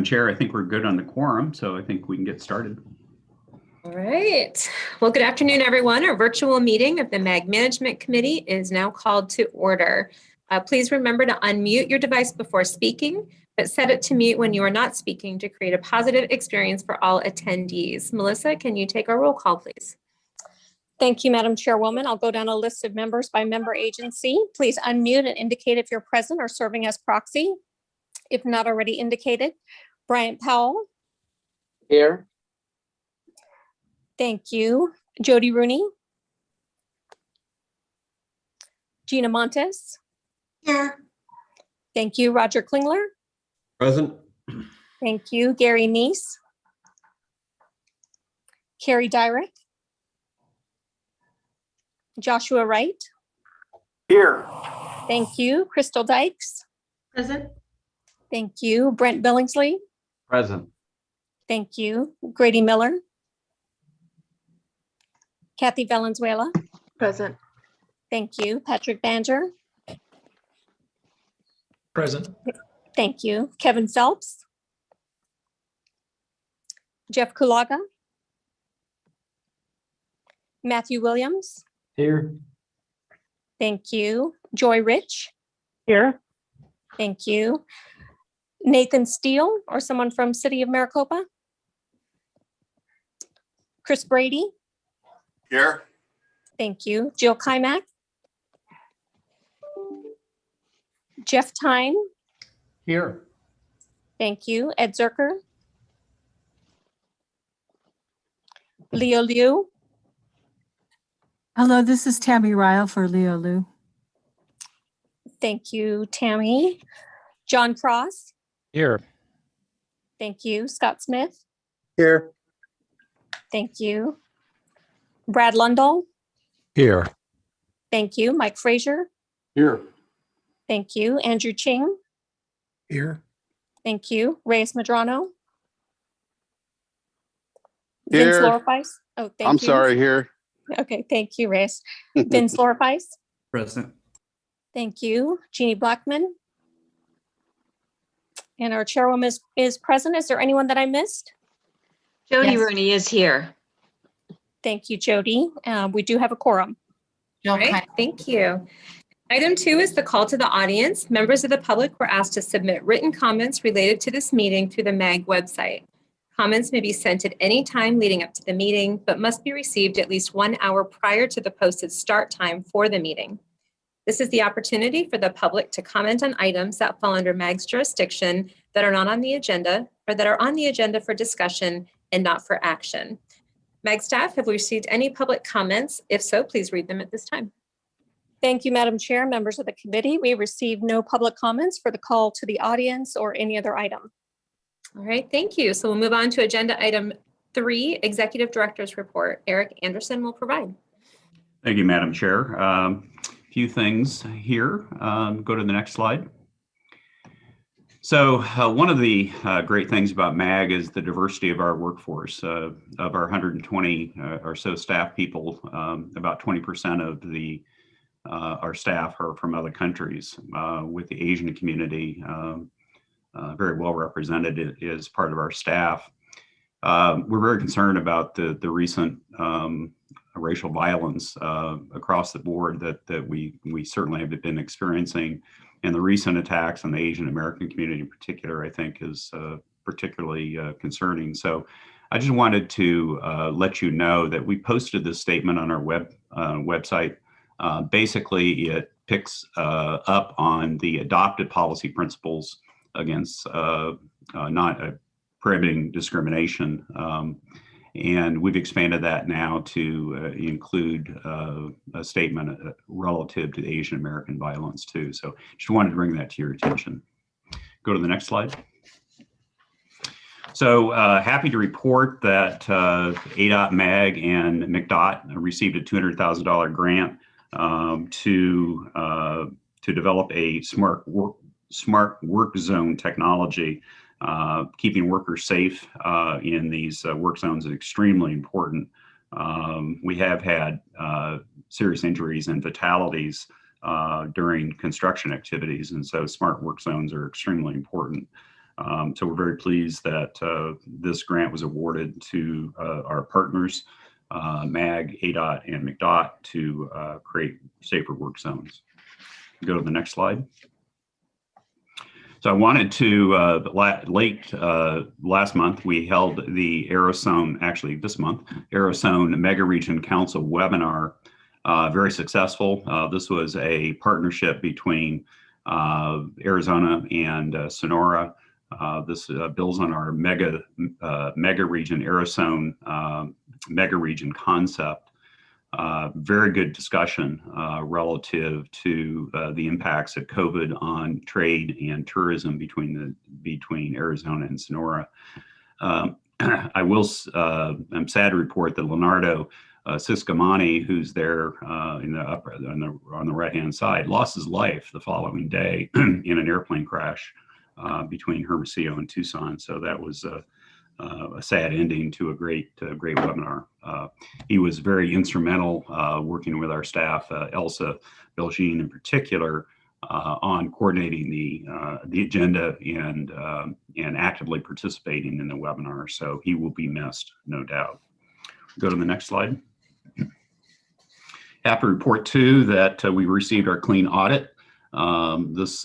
Chair, I think we're good on the quorum, so I think we can get started. All right. Well, good afternoon, everyone. Our virtual meeting of the MAG Management Committee is now called to order. Please remember to unmute your device before speaking, but set it to mute when you are not speaking to create a positive experience for all attendees. Melissa, can you take our roll call, please? Thank you, Madam Chairwoman. I'll go down a list of members by member agency. Please unmute and indicate if you're present or serving as proxy. If not already indicated, Bryant Powell. Here. Thank you. Jody Rooney. Gina Montes. Here. Thank you. Roger Klingler. Present. Thank you. Gary Neese. Carrie Dyrick. Joshua Wright. Here. Thank you. Crystal Dykes. Present. Thank you. Brent Billingsley. Present. Thank you. Grady Miller. Kathy Valenzuela. Present. Thank you. Patrick Banger. Present. Thank you. Kevin Phelps. Jeff Kulaga. Matthew Williams. Here. Thank you. Joy Rich. Here. Thank you. Nathan Steele or someone from City of Maricopa. Chris Brady. Here. Thank you. Jill Kymack. Jeff Tyne. Here. Thank you. Ed Zerker. Leo Liu. Hello, this is Tammy Ryle for Leo Liu. Thank you, Tammy. John Cross. Here. Thank you. Scott Smith. Here. Thank you. Brad Lundell. Here. Thank you. Mike Frazier. Here. Thank you. Andrew Ching. Here. Thank you. Reyes Medrano. Vince Here. Lorifice. Oh, thank you. I'm sorry, here. Okay, thank you, Reyes. Vince Lorifice. Present. Thank you. Jeannie Blackman. And our chairwoman is present. Is there anyone that I missed? Jody Yes. Rooney is here. Thank you, Jody. We do have a quorum. All right, thank you. Item 2 is the call to the audience. Members of the public were asked to submit written comments related to this meeting through the MAG website. Comments may be sent at any time leading up to the meeting, but must be received at least 1 hour prior to the posted start time for the meeting. This is the opportunity for the public to comment on items that fall under MAG's jurisdiction that are not on the agenda or that are on the agenda for discussion and not for action. MAG staff, have we received any public comments? If so, please read them at this time. Thank you, Madam Chair, members of the committee. We received no public comments for the call to the audience or any other item. All right, thank you. So we'll move on to agenda item 3, Executive Director's Report. Eric Anderson will provide. Thank you, Madam Chair. A few things here. Go to the next slide. So one of the great things about MAG is the diversity of our workforce. Of our 120 or so staff people, about 20% of our staff are from other countries, with the Asian community very well represented as part of our staff. We're very concerned about the recent racial violence across the board that we certainly have been experiencing, and the recent attacks on the Asian American community in particular, I think, is particularly concerning. So I just wanted to let you know that we posted this statement on our website. Basically, it picks up on the adopted policy principles against not prohibiting discrimination. And we've expanded that now to include a statement relative to the Asian American violence too. So just wanted to bring that to your attention. Go to the next slide. So happy to report that ADOT, MAG, and McDOT received a $200,000 grant to develop a smart work zone technology. Keeping workers safe in these work zones is extremely important. We have had serious injuries and fatalities during construction activities, and so smart work zones are extremely important. So we're very pleased that this grant was awarded to our partners, MAG, ADOT, and McDOT, to create safer work zones. Go to the next slide. So I wanted to, last month, we held the Arizona, actually this month, Arizona Mega Region Council webinar, very successful. This was a partnership between Arizona and Sonora. This builds on our mega region, Arizona mega region concept. Very good discussion relative to the impacts of COVID on trade and tourism between Arizona and Sonora. I'm sad to report that Leonardo Siscamani, who's there in the upper on the right hand side, lost his life the following day in an airplane crash between Hermosillo and Tucson. So that was a sad ending to a great webinar. He was very instrumental working with our staff, Elsa Belgine in particular, on coordinating the agenda and actively participating in the webinar. So he will be missed, no doubt. Go to the next slide. Happy to report too that we received our clean audit. This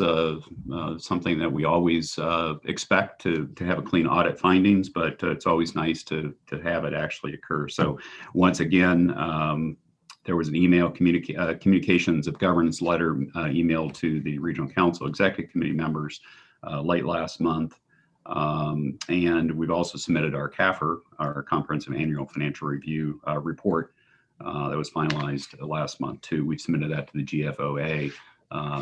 something that we always expect to have a clean audit findings, but it's always nice to have it actually occur. So once again, there was an email communications of governance letter emailed to the Regional Council Executive Committee members late last month. And we've also submitted our CAFR, our Comprehensive Annual Financial Review report that was finalized last month too. We've submitted that to the GFOA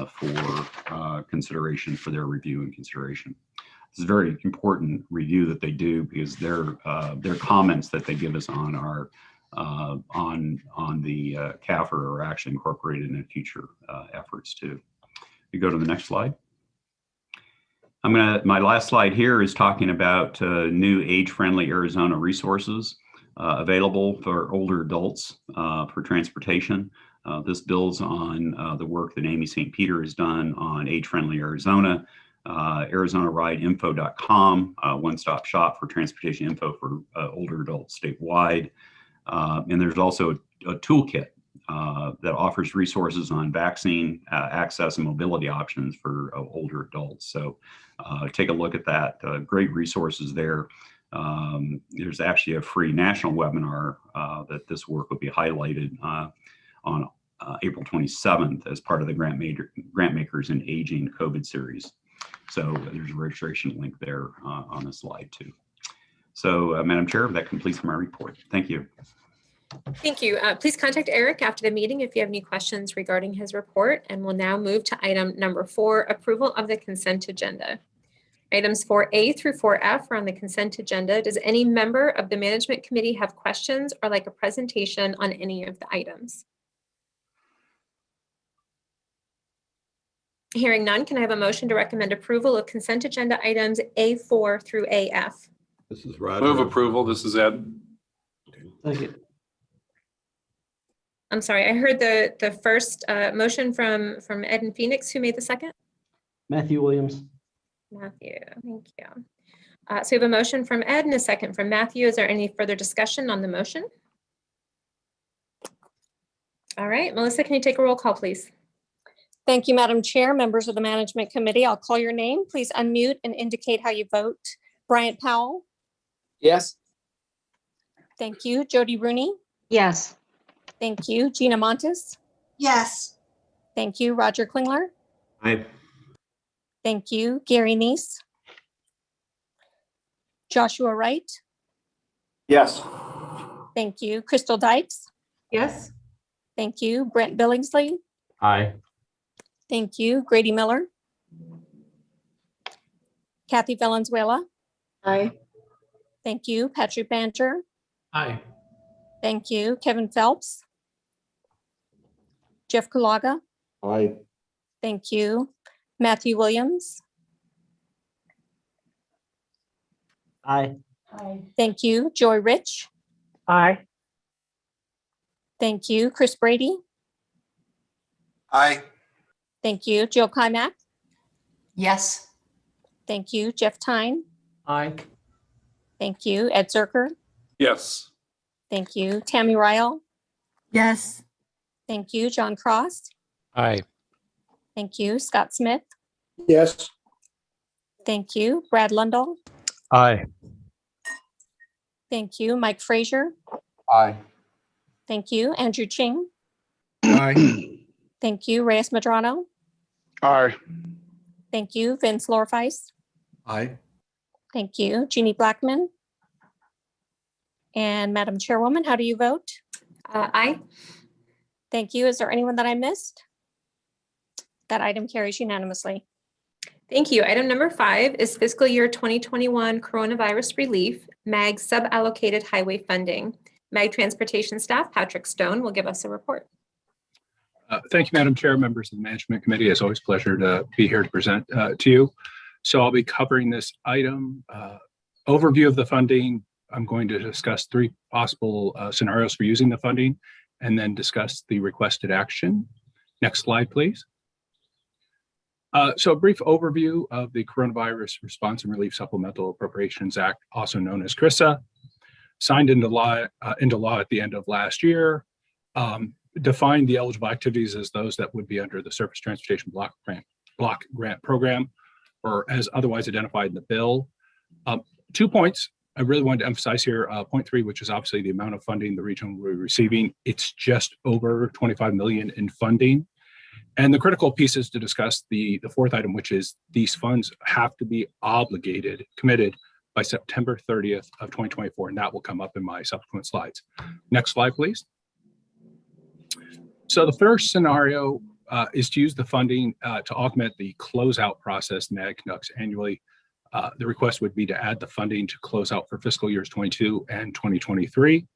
for consideration for their review and consideration. It's a very important review that they do because their comments that they give us on our on the CAFR are actually incorporated in future efforts too. We go to the next slide. My last slide here is talking about new age-friendly Arizona resources available for older adults for transportation. This builds on the work that Amy St. Peter has done on age-friendly Arizona, ArizonaRideInfo.com, one-stop shop for transportation info for older adults statewide. And there's also a toolkit that offers resources on vaccine access and mobility options for older adults. So take a look at that. Great resources there. There's actually a free national webinar that this work will be highlighted on April 27th as part of the Grant Makers in Aging COVID series. So there's a registration link there on the slide too. So Madam Chair, that completes my report. Thank you. Thank you. Please contact Eric after the meeting if you have any questions regarding his report. And we'll now move to item number 4, approval of the consent agenda. Items 4A through 4F are on the consent agenda. Does any member of the management committee have questions or like a presentation on any of the items? Hearing none, can I have a motion to recommend approval of consent agenda items A4 through AF? This is Roger. Move approval. This is Ed. Second. I'm sorry, I heard the first motion from Ed and Phoenix. Who made the second? Matthew Williams. Matthew, thank you. So we have a motion from Ed and a second from Matthew. Is there any further discussion on the motion? All right, Melissa, can you take a roll call, please? Thank you, Madam Chair. Members of the Management Committee, I'll call your name. Please unmute and indicate how you vote. Bryant Powell. Yes. Thank you. Jody Rooney. Yes. Thank you. Gina Montes. Yes. Thank you. Roger Klingler. Aye. Thank you. Gary Neese. Joshua Wright. Yes. Thank you. Crystal Dykes. Yes. Thank you. Brent Billingsley. Aye. Thank you. Grady Miller. Kathy Valenzuela. Aye. Thank you. Patrick Banter. Aye. Thank you. Kevin Phelps. Jeff Kulaga. Aye. Thank you. Matthew Williams. Aye. Thank you. Joy Rich. Aye. Thank you. Chris Brady. Aye. Thank you. Jill Kymack. Yes. Thank you. Jeff Tyne. Aye. Thank you. Ed Zerker. Yes. Thank you. Tammy Ryle. yes, Thank you. John Cross. Aye. Thank you. Scott Smith. Yes. Thank you. Brad Lundell. Aye. Thank you. Mike Frazier. Aye. Thank you. Andrew Ching. Aye. Thank you. Reyes Madrano. Aye. Thank you. Vince Lorfeis. Aye. Thank you. Jeannie Blackman. And Madam Chairwoman, how do you vote? Aye. Thank you. Is there anyone that I missed? That item carries unanimously. Thank you. Item number 5 is fiscal year 2021 coronavirus relief, MAG suballocated highway funding. MAG transportation staff, Patrick Stone, will give us a report. Thank you, Madam Chair, members of the Management Committee. It's always a pleasure to be here to present to you. So I'll be covering this item. Overview of the funding. I'm going to discuss 3 possible scenarios for using the funding and then discuss the requested action. Next slide, please. So a brief overview of the Coronavirus Response and Relief Supplemental Appropriations Act, also known as CRISA, signed into law at the end of last year, defined the eligible activities as those that would be under the Surface Transportation Block Grant Program, or as otherwise identified in the bill. 2 points I really wanted to emphasize here. Point 3, which is obviously the amount of funding the region will be receiving. It's just over 25 million in funding. And the critical pieces to discuss the 4th item, which is these funds have to be committed by September 30th of 2024, and that will come up in my subsequent slides. Next slide, please. So the first scenario is to use the funding to augment the closeout process MAG conducts annually. The request would be to add the funding to close out for fiscal years 22 and 2023.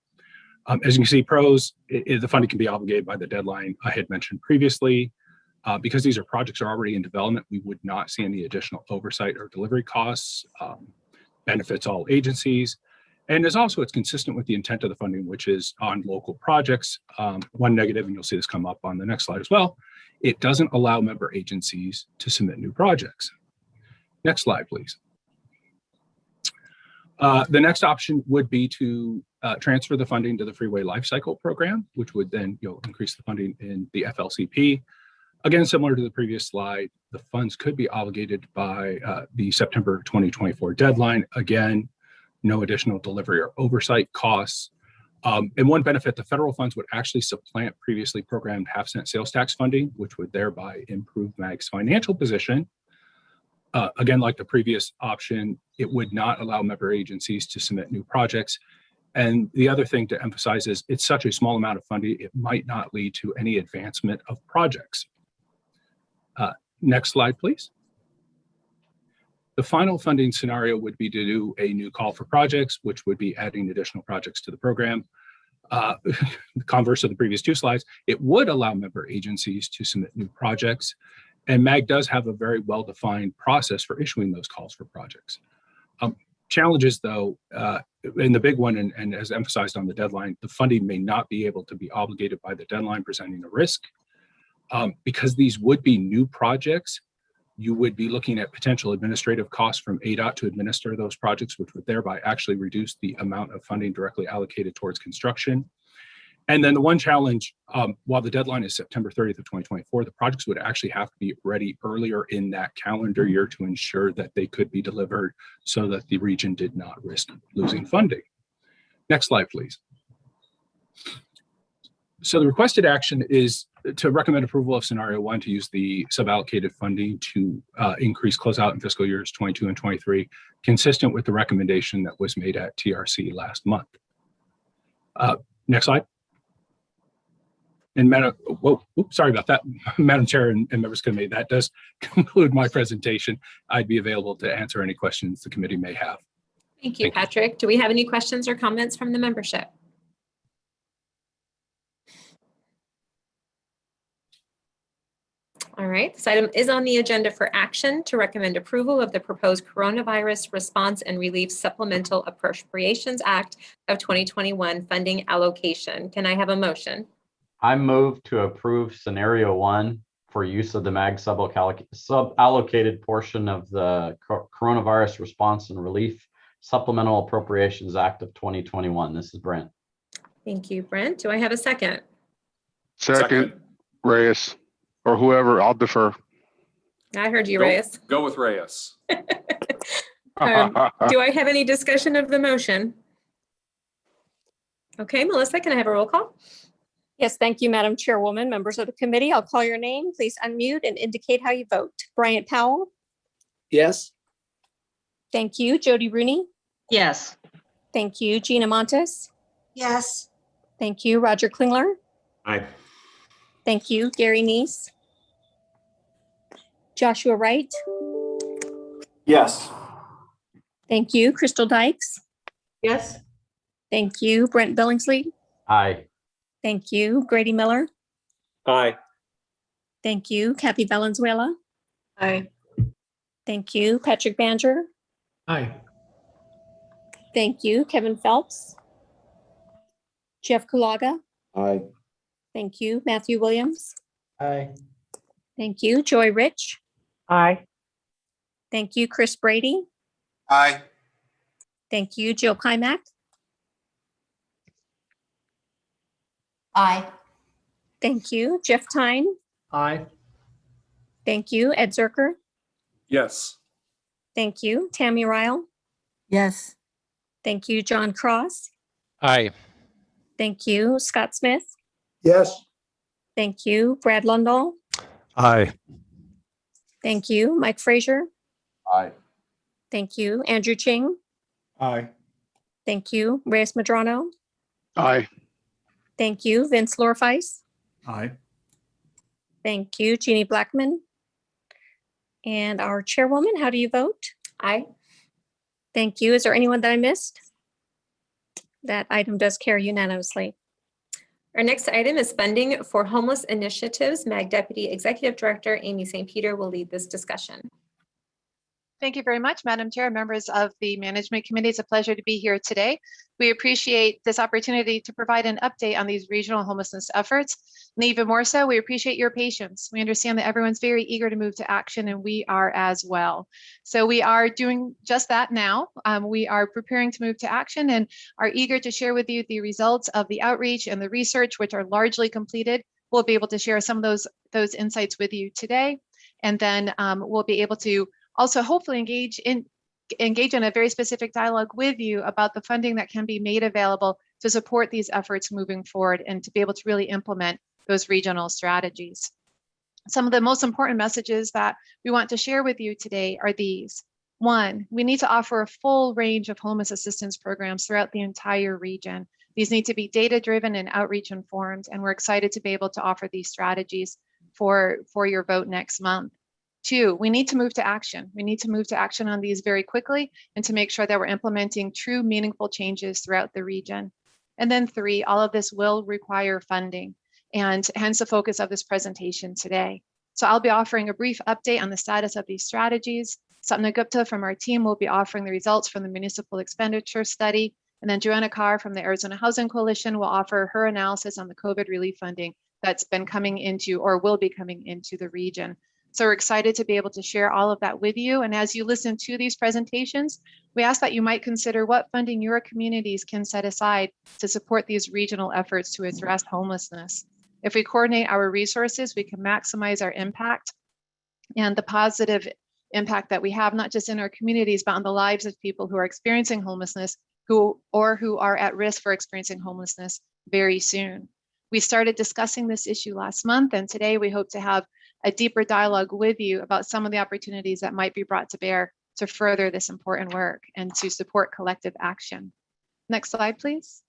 As you can see, pros, the funding can be obligated by the deadline I had mentioned previously. Because these projects are already in development, we would not see any additional oversight or delivery costs, benefits all agencies. And it's consistent with the intent of the funding, which is on local projects. One negative, and you'll see this come up on the next slide as well, it doesn't allow member agencies to submit new projects. Next slide, please. The next option would be to transfer the funding to the Freeway Lifecycle Program, which would then increase the funding in the FLCP. Again, similar to the previous slide, the funds could be obligated by the September 2024 deadline. Again, no additional delivery or oversight costs. And one benefit, the federal funds would actually supplant previously programmed half-cent sales tax funding, which would thereby improve MAG's financial position. Again, like the previous option, it would not allow member agencies to submit new projects. And the other thing to emphasize is it's such a small amount of funding, it might not lead to any advancement of projects. Next slide, please. The final funding scenario would be to do a new call for projects, which would be adding additional projects to the program. The converse of the previous 2 slides, it would allow member agencies to submit new projects. And MAG does have a very well-defined process for issuing those calls for projects. Challenges, though, and the big one, and as emphasized on the deadline, the funding may not be able to be obligated by the deadline, presenting a risk. Because these would be new projects, you would be looking at potential administrative costs from ADOT to administer those projects, which would thereby actually reduce the amount of funding directly allocated towards construction. And then the one challenge, while the deadline is September 30th of 2024, the projects would actually have to be ready earlier in that calendar year to ensure that they could be delivered so that the region did not risk losing funding. Next slide, please. So the requested action is to recommend approval of scenario 1 to use the suballocated funding to increase closeout in fiscal years 22 and 23, consistent with the recommendation that was made at TRC last month. Next slide. And sorry about that, Madam Chair and members of the committee, that does conclude my presentation. I'd be available to answer any questions the committee may have. Thank you, Patrick. Do we have any questions or comments from the membership? All right, this item is on the agenda for action to recommend approval of the proposed Coronavirus Response and Relief Supplemental Appropriations Act of 2021 funding allocation. Can I have a motion? I move to approve scenario 1 for use of the MAG suballocated portion of the Coronavirus Response and Relief Supplemental Appropriations Act of 2021. This is Brent. Thank you, Brent. Do I have a second? Second, Reyes, or whoever, I'll defer. I heard you, Go- Reyes. Go with Reyes. Do I have any discussion of the motion? Okay, Melissa, can I have a roll call? Yes, thank you, Madam Chairwoman. Members of the committee, I'll call your name. Please unmute and indicate how you vote. Bryant Powell. Yes. Thank you. Jody Rooney. Yes. Thank you. Gina Montes. Yes. Thank you. Roger Klingler. Aye. Thank you. Gary Neese. Joshua Wright. Yes. Thank you. Crystal Dykes. Yes. Thank you. Brent Billingsley. Aye. Thank you. Grady Miller. Aye. Thank you. Kathy Valenzuela. Aye. Thank you. Patrick Banger. Aye. Thank you. Kevin Phelps. Jeff Kulaga. Aye. Thank you. Matthew Williams. Aye. Thank you. Joy Rich. Aye. Thank you. Chris Brady. Aye. Thank you. Jill Kymack. Aye. Thank you. Jeff Tyne. Aye. Thank you. Ed Zerker. Yes. Thank you. Tammy Ryle. yes, Thank you. John Cross. Aye. Thank you. Scott Smith. Yes. Thank you. Brad Lundahl. Aye. Thank you. Mike Frazier. Aye. Thank you. Andrew Ching. Aye. Thank you. Reyes Madrano. Aye. Thank you. Vince Lorfeis. Aye. Thank you. Jeannie Blackman. And our chairwoman, how do you vote? Aye. Thank you. Is there anyone that I missed? That item does carry unanimously. Our next item is funding for homeless initiatives. MAG Deputy Executive Director Amy St. Peter will lead this discussion. Thank you very much, Madam Chair, members of the Management Committee. It's a pleasure to be here today. We appreciate this opportunity to provide an update on these regional homelessness efforts. And even more so, we appreciate your patience. We understand that everyone's very eager to move to action, and we are as well. So we are doing just that now. We are preparing to move to action and are eager to share with you the results of the outreach and the research, which are largely completed. We'll be able to share some of those insights with you today. And then we'll be able to also hopefully engage in a very specific dialogue with you about the funding that can be made available to support these efforts moving forward and to be able to really implement those regional strategies. Some of the most important messages that we want to share with you today are these. One, we need to offer a full range of homeless assistance programs throughout the entire region. These need to be data-driven and outreach informed, and we're excited to be able to offer these strategies for your vote next month. Two, we need to move to action. We need to move to action on these very quickly and to make sure that we're implementing true, meaningful changes throughout the region. And then three, all of this will require funding, and hence the focus of this presentation today. So I'll be offering a brief update on the status of these strategies. Sapna Gupta from our team will be offering the results from the Municipal Expenditures study. And then Joanna Carr from the Arizona Housing Coalition will offer her analysis on the COVID relief funding that's been coming into or will be coming into the region. So we're excited to be able to share all of that with you. And as you listen to these presentations, we ask that you might consider what funding your communities can set aside to support these regional efforts to address homelessness. If we coordinate our resources, we can maximize our impact and the positive impact that we have, not just in our communities, but on the lives of people who are experiencing homelessness who are at risk for experiencing homelessness very soon. We started discussing this issue last month, and today we hope to have a deeper dialogue with you about some of the opportunities that might be brought to bear to further this important work and to support collective action. Next slide, please.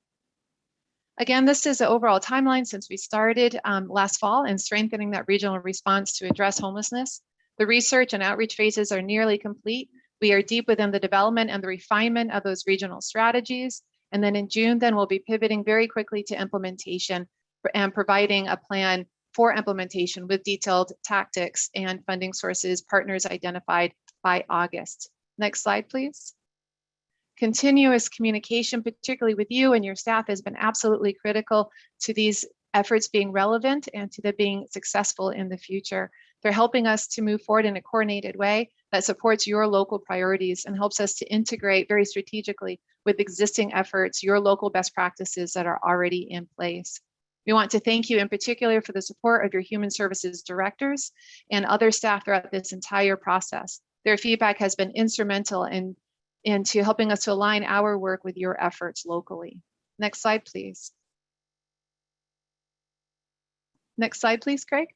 Again, this is the overall timeline since we started last fall in strengthening that regional response to address homelessness. The research and outreach phases are nearly complete. We are deep within the development and the refinement of those regional strategies. And then in June, we'll be pivoting very quickly to implementation and providing a plan for implementation with detailed tactics and funding sources, partners identified by August. Next slide, please. Continuous communication, particularly with you and your staff, has been absolutely critical to these efforts being relevant and to them being successful in the future. They're helping us to move forward in a coordinated way that supports your local priorities and helps us to integrate very strategically with existing efforts, your local best practices that are already in place. We want to thank you in particular for the support of your human services directors and other staff throughout this entire process. Their feedback has been instrumental in to helping us to align our work with your efforts locally. Next slide, please. Next slide, please, Craig.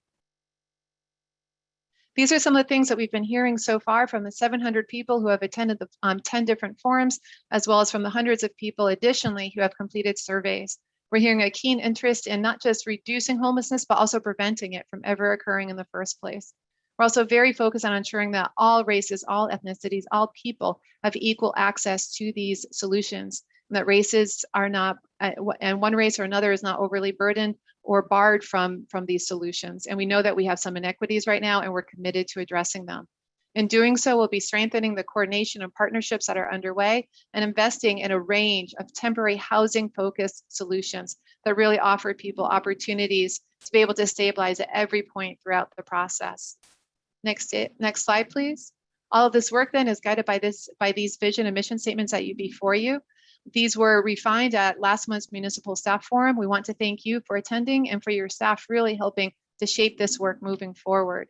These are some of the things that we've been hearing so far from the 700 people who have attended the 10 different forums, as well as from the hundreds of people additionally who have completed surveys. We're hearing a keen interest in not just reducing homelessness, but also preventing it from ever occurring in the first place. We're also very focused on ensuring that all races, all ethnicities, all people have equal access to these solutions, and that races are not, and one race or another is not overly burdened or barred from these solutions. And we know that we have some inequities right now, and we're committed to addressing them. In doing so, we'll be strengthening the coordination and partnerships that are underway and investing in a range of temporary housing-focused solutions that really offer people opportunities to be able to stabilize at every point throughout the process. Next slide, please. All of this work then is guided by these vision and mission statements that you before you. These were refined at last month's Municipal Staff Forum. We want to thank you for attending and for your staff really helping to shape this work moving forward.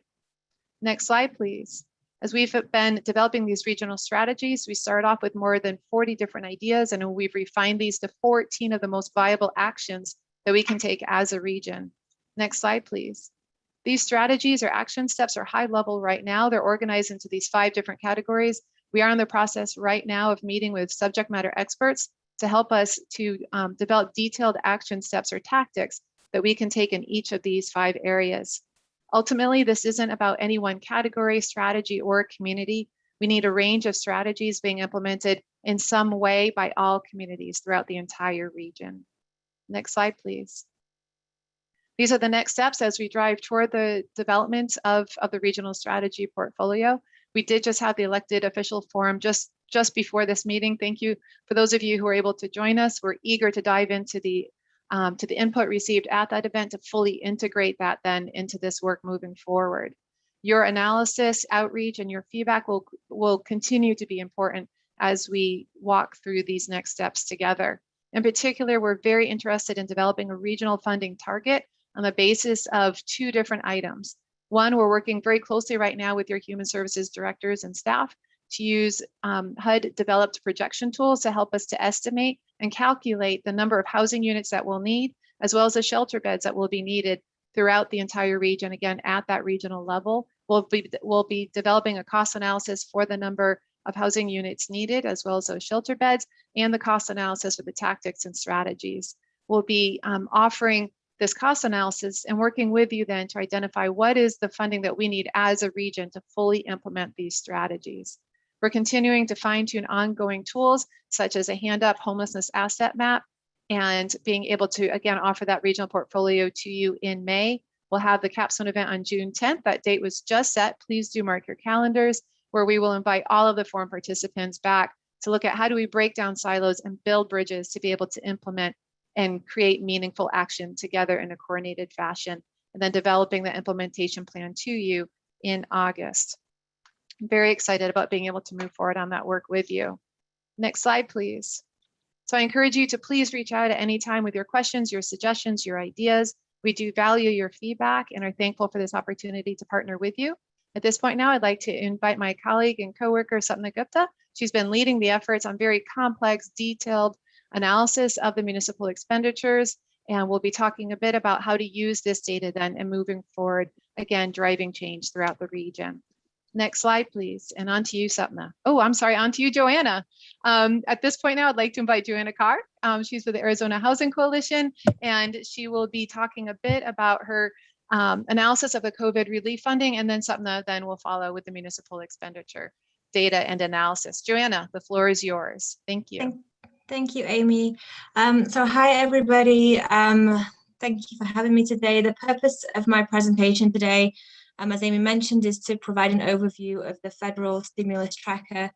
Next slide, please. As we've been developing these regional strategies, we started off with more than 40 different ideas, and we've refined these to 14 of the most viable actions that we can take as a region. Next slide, please. These strategies or action steps are high level right now. They're organized into these 5 different categories. We are in the process right now of meeting with subject matter experts to help us to develop detailed action steps or tactics that we can take in each of these 5 areas. Ultimately, this isn't about any one category, strategy, or community. We need a range of strategies being implemented in some way by all communities throughout the entire region. Next slide, please. These are the next steps as we drive toward the development of the regional strategy portfolio. We did just have the elected official forum just before this meeting. Thank you for those of you who were able to join us. We're eager to dive into the input received at that event to fully integrate that then into this work moving forward. Your analysis, outreach, and your feedback will continue to be important as we walk through these next steps together. In particular, we're very interested in developing a regional funding target on the basis of 2 different items. One, we're working very closely right now with your human services directors and staff to use HUD developed projection tools to help us to estimate and calculate the number of housing units that we'll need, as well as the shelter beds that will be needed throughout the entire region. Again, at that regional level, we'll be developing a cost analysis for the number of housing units needed, as well as those shelter beds, and the cost analysis for the tactics and strategies. We'll be offering this cost analysis and working with you then to identify what is the funding that we need as a region to fully implement these strategies. We're continuing to fine-tune ongoing tools such as a hand-up homelessness asset map and being able to, again, offer that regional portfolio to you in May. We'll have the capstone event on June 10th. That date was just set. Please do mark your calendars, where we will invite all of the forum participants back to look at how do we break down silos and build bridges to be able to implement and create meaningful action together in a coordinated fashion, and then developing the implementation plan to you in August. I'm very excited about being able to move forward on that work with you. Next slide, please. So I encourage you to please reach out at any time with your questions, your suggestions, your ideas. We do value your feedback and are thankful for this opportunity to partner with you. At this point now, I'd like to invite my colleague and coworker, Sapna Gupta. She's been leading the efforts on very complex, detailed analysis of the municipal expenditures, and we'll be talking a bit about how to use this data then and moving forward, again, driving change throughout the region. Next slide, please. And on to you, Sapna. Oh, I'm sorry, on to you, Joanna. At this point now, I'd like to invite Joanna Carr. She's with the Arizona Housing Coalition, and she will be talking a bit about her analysis of the COVID relief funding, and then Sapna then will follow with the municipal expenditure data and analysis. Joanna, the floor is yours. Thank you. Thank you, Amy. So hi, everybody. Thank you for having me today. The purpose of my presentation today, as Amy mentioned, is to provide an overview of the federal stimulus tracker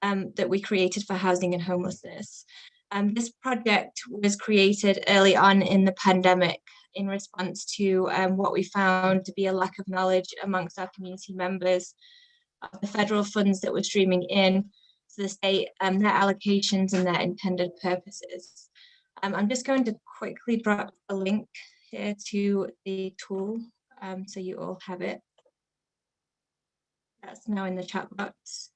that we created for housing and homelessness. This project was created early on in the pandemic in response to what we found to be a lack of knowledge amongst our community members of the federal funds that were streaming in to the state, their allocations and their intended purposes. I'm just going to quickly drop a link here to the tool so you all have it. That's now in the chat box.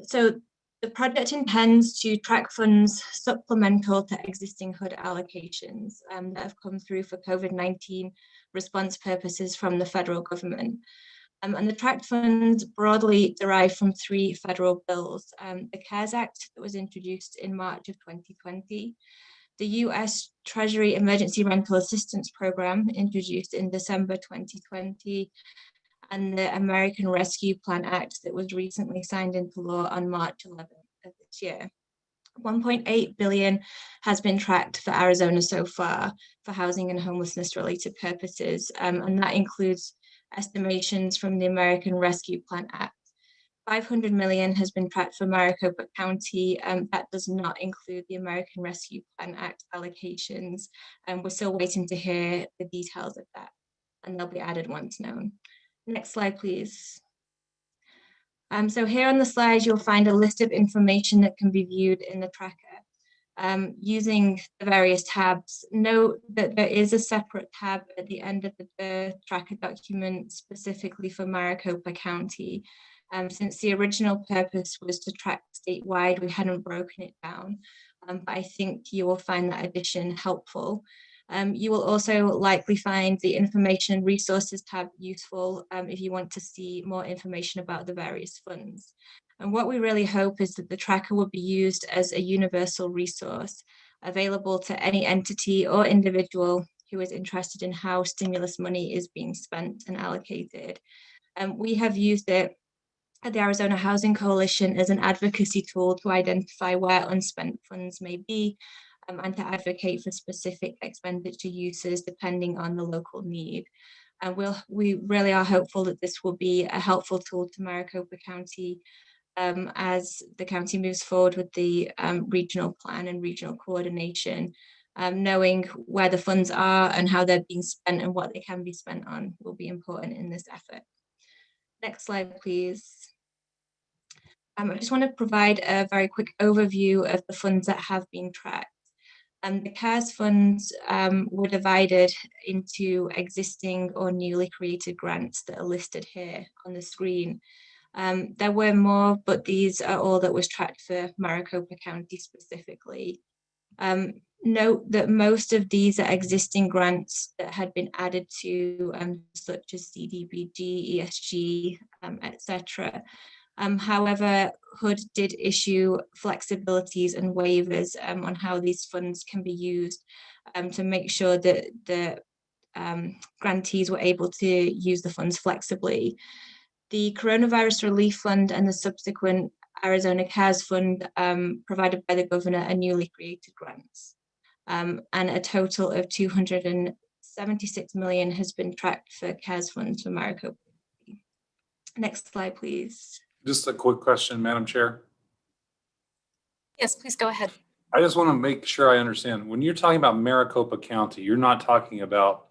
So the project intends to track funds supplemental to existing HUD allocations that have come through for COVID-19 response purposes from the federal government. And the tracked funds broadly derive from 3 federal bills. The CARES Act that was introduced in March of 2020, the US Treasury Emergency Rental Assistance Program introduced in December 2020, and the American Rescue Plan Act that was recently signed into law on March 11th of this year. 1.8 billion has been tracked for Arizona so far for housing and homelessness related purposes, and that includes estimations from the American Rescue Plan Act. 500 million has been tracked for Maricopa County, that does not include the American Rescue Plan Act allocations, and we're still waiting to hear the details of that, and they'll be added once known. Next slide, please. So here on the slide, you'll find a list of information that can be viewed in the tracker. Using the various tabs, note that there is a separate tab at the end of the tracker document specifically for Maricopa County. Since the original purpose was to track statewide, we hadn't broken it down, but I think you will find that addition helpful. You will also likely find the Information and Resources tab useful if you want to see more information about the various funds. And what we really hope is that the tracker will be used as a universal resource available to any entity or individual who is interested in how stimulus money is being spent and allocated. We have used it at the Arizona Housing Coalition as an advocacy tool to identify where unspent funds may be, and to advocate for specific expenditure uses depending on the local need. And we really are hopeful that this will be a helpful tool to Maricopa County as the county moves forward with the regional plan and regional coordination. Knowing where the funds are and how they're being spent and what they can be spent on will be important in this effort. Next slide, please. I just want to provide a very quick overview of the funds that have been tracked. The CARES funds were divided into existing or newly created grants that are listed here on the screen. There were more, but these are all that was tracked for Maricopa County specifically. Note that most of these are existing grants that had been added to, such as CDBG, ESG, etc. However, HUD did issue flexibilities and waivers on how these funds can be used to make sure that the grantees were able to use the funds flexibly. The Coronavirus Relief Fund and the subsequent Arizona CARES Fund provided by the governor are newly created grants. And a total of 276 million has been tracked for CARES funds for Maricopa. Next slide, please. Just a quick question, Madam Chair. Yes, please go ahead. I just want to make sure I understand. When you're talking about Maricopa County, you're not talking about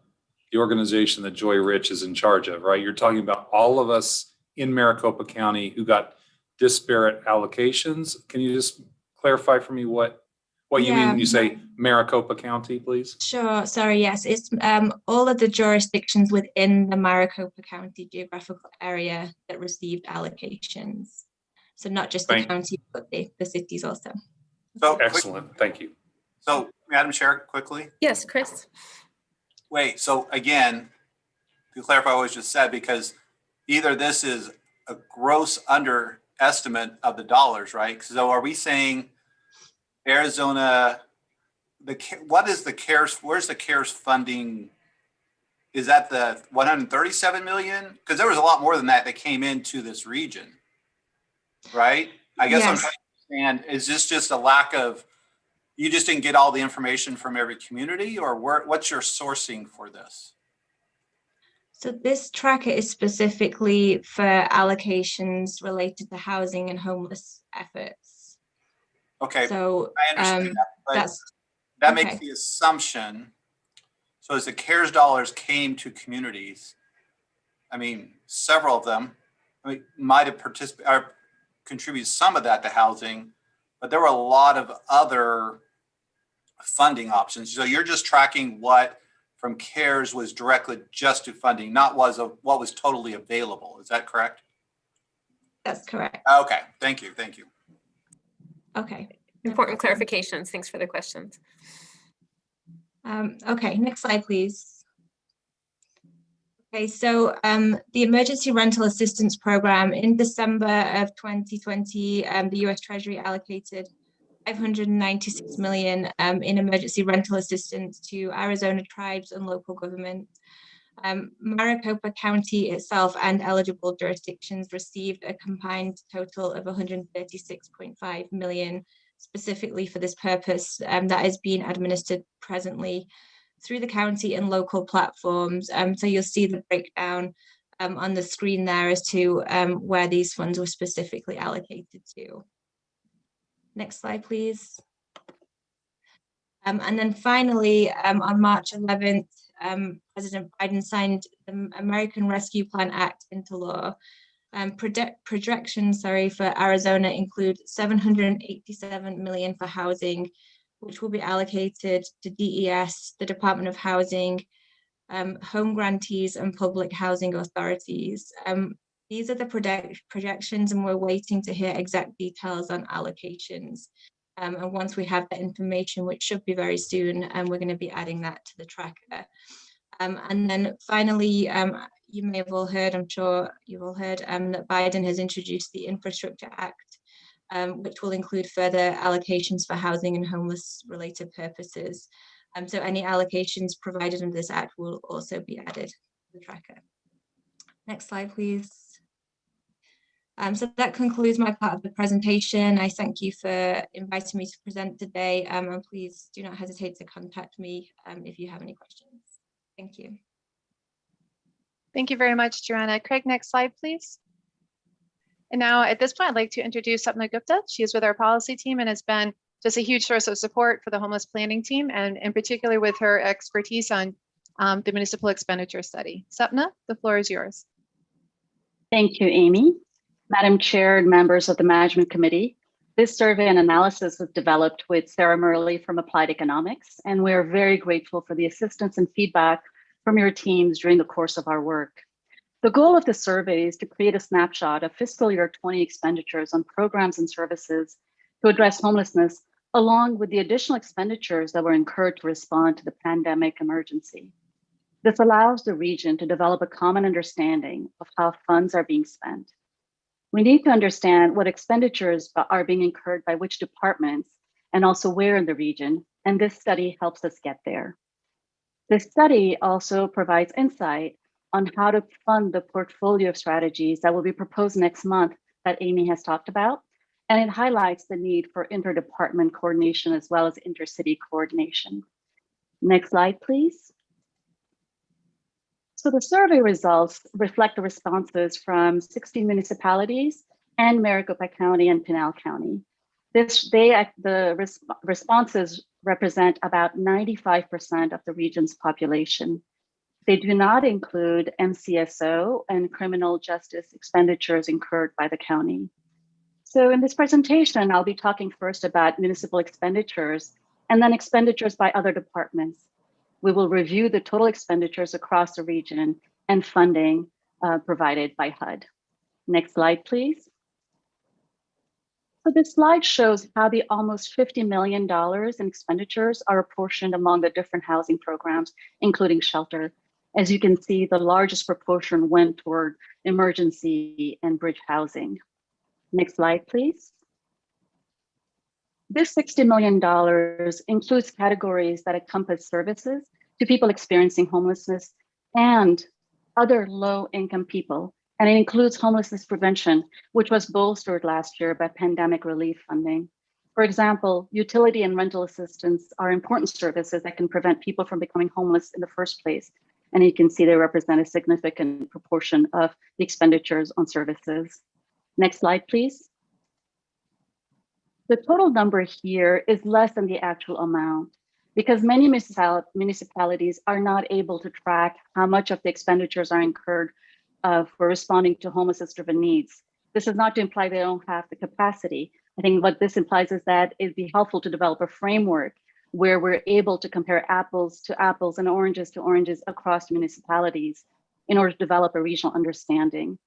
the organization that Joy Rich is in charge of, right? You're talking about all of us in Maricopa County who got disparate allocations. Can you just clarify for me what you mean when you say Maricopa County, please? Sure. Sorry. Yes, it's all of the jurisdictions within the Maricopa County geographical area that received allocations. So not just the county, but the cities also. So excellent. Thank you. So, Madam Chair, quickly. Yes, Chris. Wait. So again, to clarify what was just said, because either this is a gross underestimate of the dollars, right? So are we saying Arizona, what is the CARES, where's the CARES funding? Is that the 137 million? Because there was a lot more than that came into this region, right? I guess I'm trying to understand, is this just a lack of, you just didn't get all the information from every community, or what's your sourcing for this? So this tracker is specifically for allocations related to housing and homeless efforts. Okay, so I understand that, but that makes the assumption. So as the CARES dollars came to communities, I mean, several of them might have participated or contributed some of that to housing, but there were a lot of other funding options. So you're just tracking what from CARES was directly just to funding, not what was totally available. Is that correct? That's correct. Okay, thank you. Okay. Important clarifications. Thanks for the questions. Okay, next slide, please. Okay, so the Emergency Rental Assistance Program in December of 2020, the US Treasury allocated $596 million in emergency rental assistance to Arizona tribes and local government. Maricopa County itself and eligible jurisdictions received a combined total of $136.5 million specifically for this purpose that is being administered presently through the county and local platforms. So you'll see the breakdown on the screen there as to where these funds were specifically allocated to. Next slide, please. And then finally, on March 11th, President Biden signed the American Rescue Plan Act into law. Projections, for Arizona include $787 million for housing, which will be allocated to DES, the Department of Housing, home grantees, and public housing authorities. These are the projections, and we're waiting to hear exact details on allocations. And once we have that information, which should be very soon, we're going to be adding that to the tracker. And then finally, you may have all heard, I'm sure you've all heard, that Biden has introduced the Infrastructure Act, which will include further allocations for housing and homeless related purposes. So any allocations provided under this act will also be added to the tracker. Next slide, please. So that concludes my part of the presentation. I thank you for inviting me to present today, and please do not hesitate to contact me if you have any questions. Thank you. Thank you very much, Joanna. Craig, next slide, please. And now at this point, I'd like to introduce Sapna Gupta. She is with our policy team and has been just a huge source of support for the homeless planning team, and in particular with her expertise on the municipal expenditure study. Sapna, the floor is yours. Thank you, Amy. Madam Chair and members of the Management Committee, this survey and analysis was developed with Sarah Murley from Applied Economics, and we are very grateful for the assistance and feedback from your teams during the course of our work. The goal of the survey is to create a snapshot of fiscal year 20 expenditures on programs and services to address homelessness, along with the additional expenditures that were incurred to respond to the pandemic emergency. This allows the region to develop a common understanding of how funds are being spent. We need to understand what expenditures are being incurred by which departments and also where in the region, and this study helps us get there. This study also provides insight on how to fund the portfolio of strategies that will be proposed next month that Amy has talked about, and it highlights the need for interdepartment coordination as well as intercity coordination. Next slide, please. So the survey results reflect the responses from 16 municipalities and Maricopa County and Pinal County. The responses represent about 95% of the region's population. They do not include MCSO and criminal justice expenditures incurred by the county. So in this presentation, I'll be talking first about municipal expenditures and then expenditures by other departments. We will review the total expenditures across the region and funding provided by HUD. Next slide, please. So this slide shows how the almost $50 million in expenditures are apportioned among the different housing programs, including shelter. As you can see, the largest proportion went toward emergency and bridge housing. Next slide, please. This $60 million includes categories that encompass services to people experiencing homelessness and other low-income people, and it includes homelessness prevention, which was bolstered last year by pandemic relief funding. For example, utility and rental assistance are important services that can prevent people from becoming homeless in the first place, and you can see they represent a significant proportion of the expenditures on services. Next slide, please. The total number here is less than the actual amount because many municipalities are not able to track how much of the expenditures are incurred for responding to homelessness-driven needs. This is not to imply they don't have the capacity. I think what this implies is that it'd be helpful to develop a framework where we're able to compare apples to apples and oranges to oranges across municipalities in order to develop a regional understanding.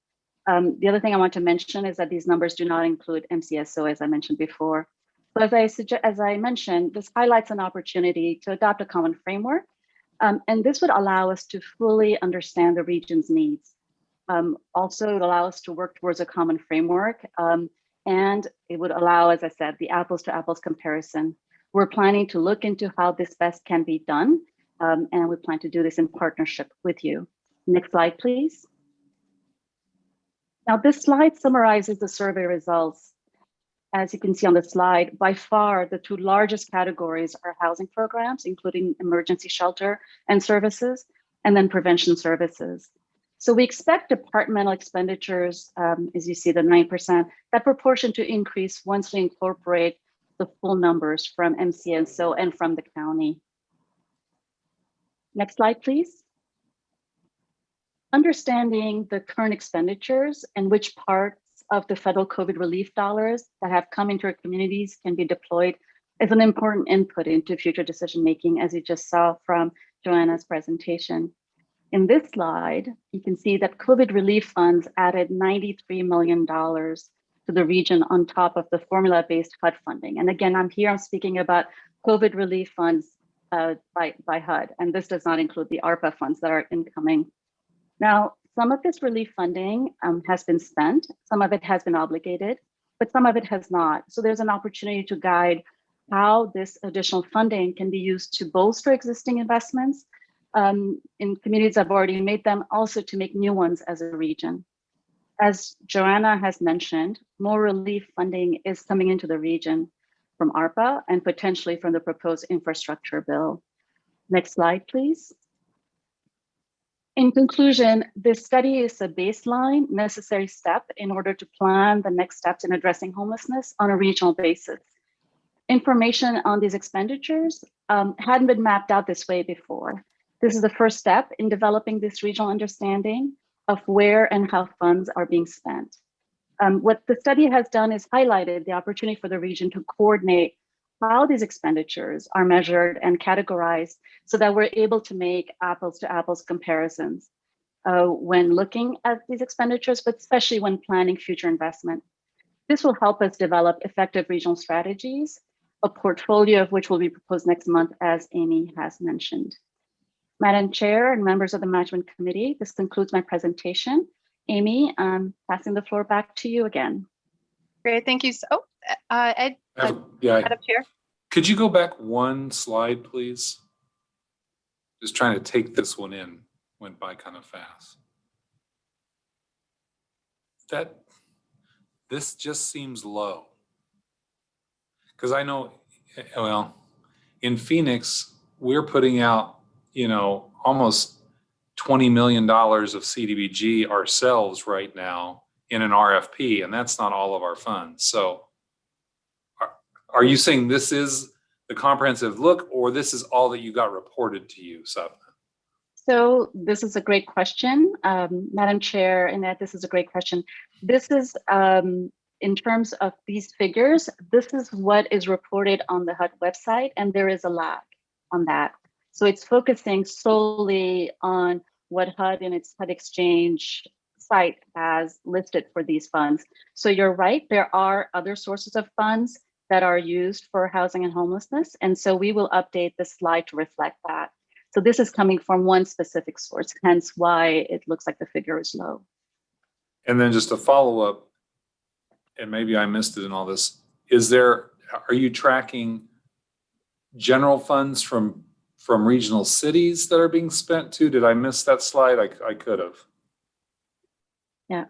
The other thing I want to mention is that these numbers do not include MCSO, as I mentioned before. But as I mentioned, this highlights an opportunity to adopt a common framework, and this would allow us to fully understand the region's needs. Also, it would allow us to work towards a common framework, and it would allow, as I said, the apples to apples comparison. We're planning to look into how this best can be done, and we plan to do this in partnership with you. Next slide, please. Now, this slide summarizes the survey results. As you can see on the slide, by far, the two largest categories are housing programs, including emergency shelter and services, and then prevention services. So we expect departmental expenditures, as you see the 9%, that proportion to increase once we incorporate the full numbers from MCSO and from the county. Next slide, please. Understanding the current expenditures and which parts of the federal COVID relief dollars that have come into our communities can be deployed is an important input into future decision-making, as you just saw from Joanna's presentation. In this slide, you can see that COVID relief funds added $93 million to the region on top of the formula-based HUD funding. And again, I'm speaking about COVID relief funds by HUD, and this does not include the ARPA funds that are incoming. Now, some of this relief funding has been spent, some of it has been obligated, but some of it has not. So there's an opportunity to guide how this additional funding can be used to bolster existing investments in communities that have already made them, also to make new ones as a region. As Joanna has mentioned, more relief funding is coming into the region from ARPA and potentially from the proposed infrastructure bill. Next slide, please. In conclusion, this study is a baseline necessary step in order to plan the next steps in addressing homelessness on a regional basis. Information on these expenditures hadn't been mapped out this way before. This is the first step in developing this regional understanding of where and how funds are being spent. What the study has done is highlighted the opportunity for the region to coordinate how these expenditures are measured and categorized so that we're able to make apples to apples comparisons when looking at these expenditures, but especially when planning future investment. This will help us develop effective regional strategies, a portfolio of which will be proposed next month, as Amy has mentioned. Madam Chair and members of the Management Committee, this concludes my presentation. Amy, I'm passing the floor back to you again. Great, thank you. So, Ed, Madam Chair. Could you go back one slide, please? Just trying to take this one in, went by kind of fast. This just seems low. Because I know, well, in Phoenix, we're putting out, almost $20 million of CDBG ourselves right now in an RFP, and that's not all of our funds. So are you saying this is the comprehensive look, or this is all that you got reported to you, Sapna? So this is a great question, Madam Chair, and that this is a great question. This is, in terms of these figures, this is what is reported on the HUD website, and there is a lag on that. So it's focusing solely on what HUD in its HUD Exchange site has listed for these funds. So you're right, there are other sources of funds that are used for housing and homelessness. And so we will update the slide to reflect that. So this is coming from one specific source, hence why it looks like the figure is low. And then just a follow-up, and maybe I missed it in all this, are you tracking general funds from regional cities that are being spent too? Did I miss that slide? I could have. Yeah.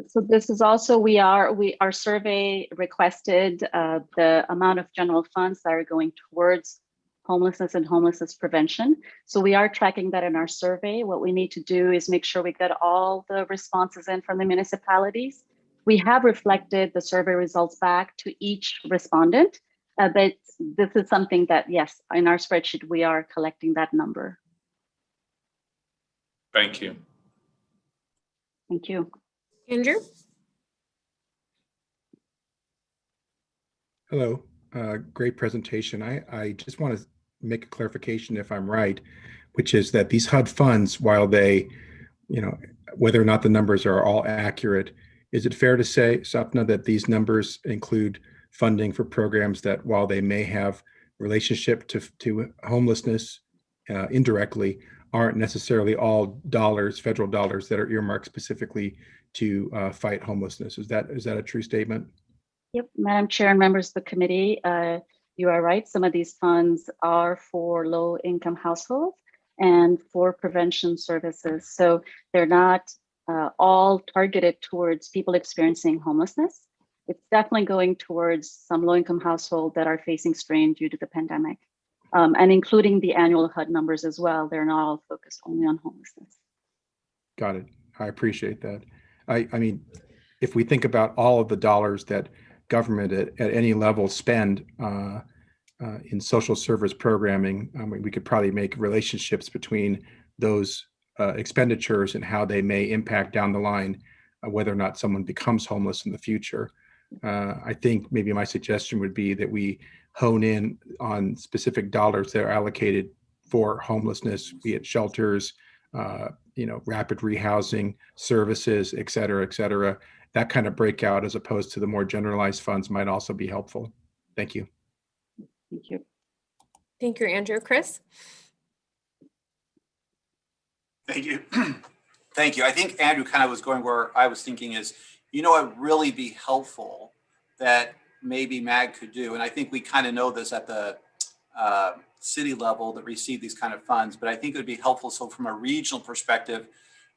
So this is also, our survey requested the amount of general funds that are going towards homelessness and homelessness prevention. So we are tracking that in our survey. What we need to do is make sure we get all the responses in from the municipalities. We have reflected the survey results back to each respondent, But this is something that, yes, in our spreadsheet, we are collecting that number. Thank you. Thank you. Andrew? Hello, great presentation. I just want to make a clarification if I'm right, which is that these HUD funds, while they, whether or not the numbers are all accurate, is it fair to say, Sapna, that these numbers include funding for programs that, while they may have relationship to homelessness indirectly, aren't necessarily all dollars, federal dollars, that are earmarked specifically to fight homelessness? Is that a true statement? Yep, Madam Chair and members of the committee, you are right. Some of these funds are for low-income households and for prevention services. So they're not all targeted towards people experiencing homelessness. It's definitely going towards some low-income households that are facing strain due to the pandemic, and including the annual HUD numbers as well. They're not all focused only on homelessness. Got it. I appreciate that. I mean, if we think about all of the dollars that government at any level spend in social service programming, I mean, we could probably make relationships between those expenditures and how they may impact down the line, whether or not someone becomes homeless in the future. I think maybe my suggestion would be that we hone in on specific dollars that are allocated for homelessness, be it shelters, rapid rehousing services, et cetera, et cetera. That kind of breakout, as opposed to the more generalized funds, might also be helpful. Thank you. Thank you. Thank you, Andrew. Chris? Thank you. Thank you. I think Andrew kind of was going where I was thinking is, it would really be helpful that maybe MAG could do, and I think we kind of know this at the city level that receive these kind of funds, but I think it would be helpful. So from a regional perspective,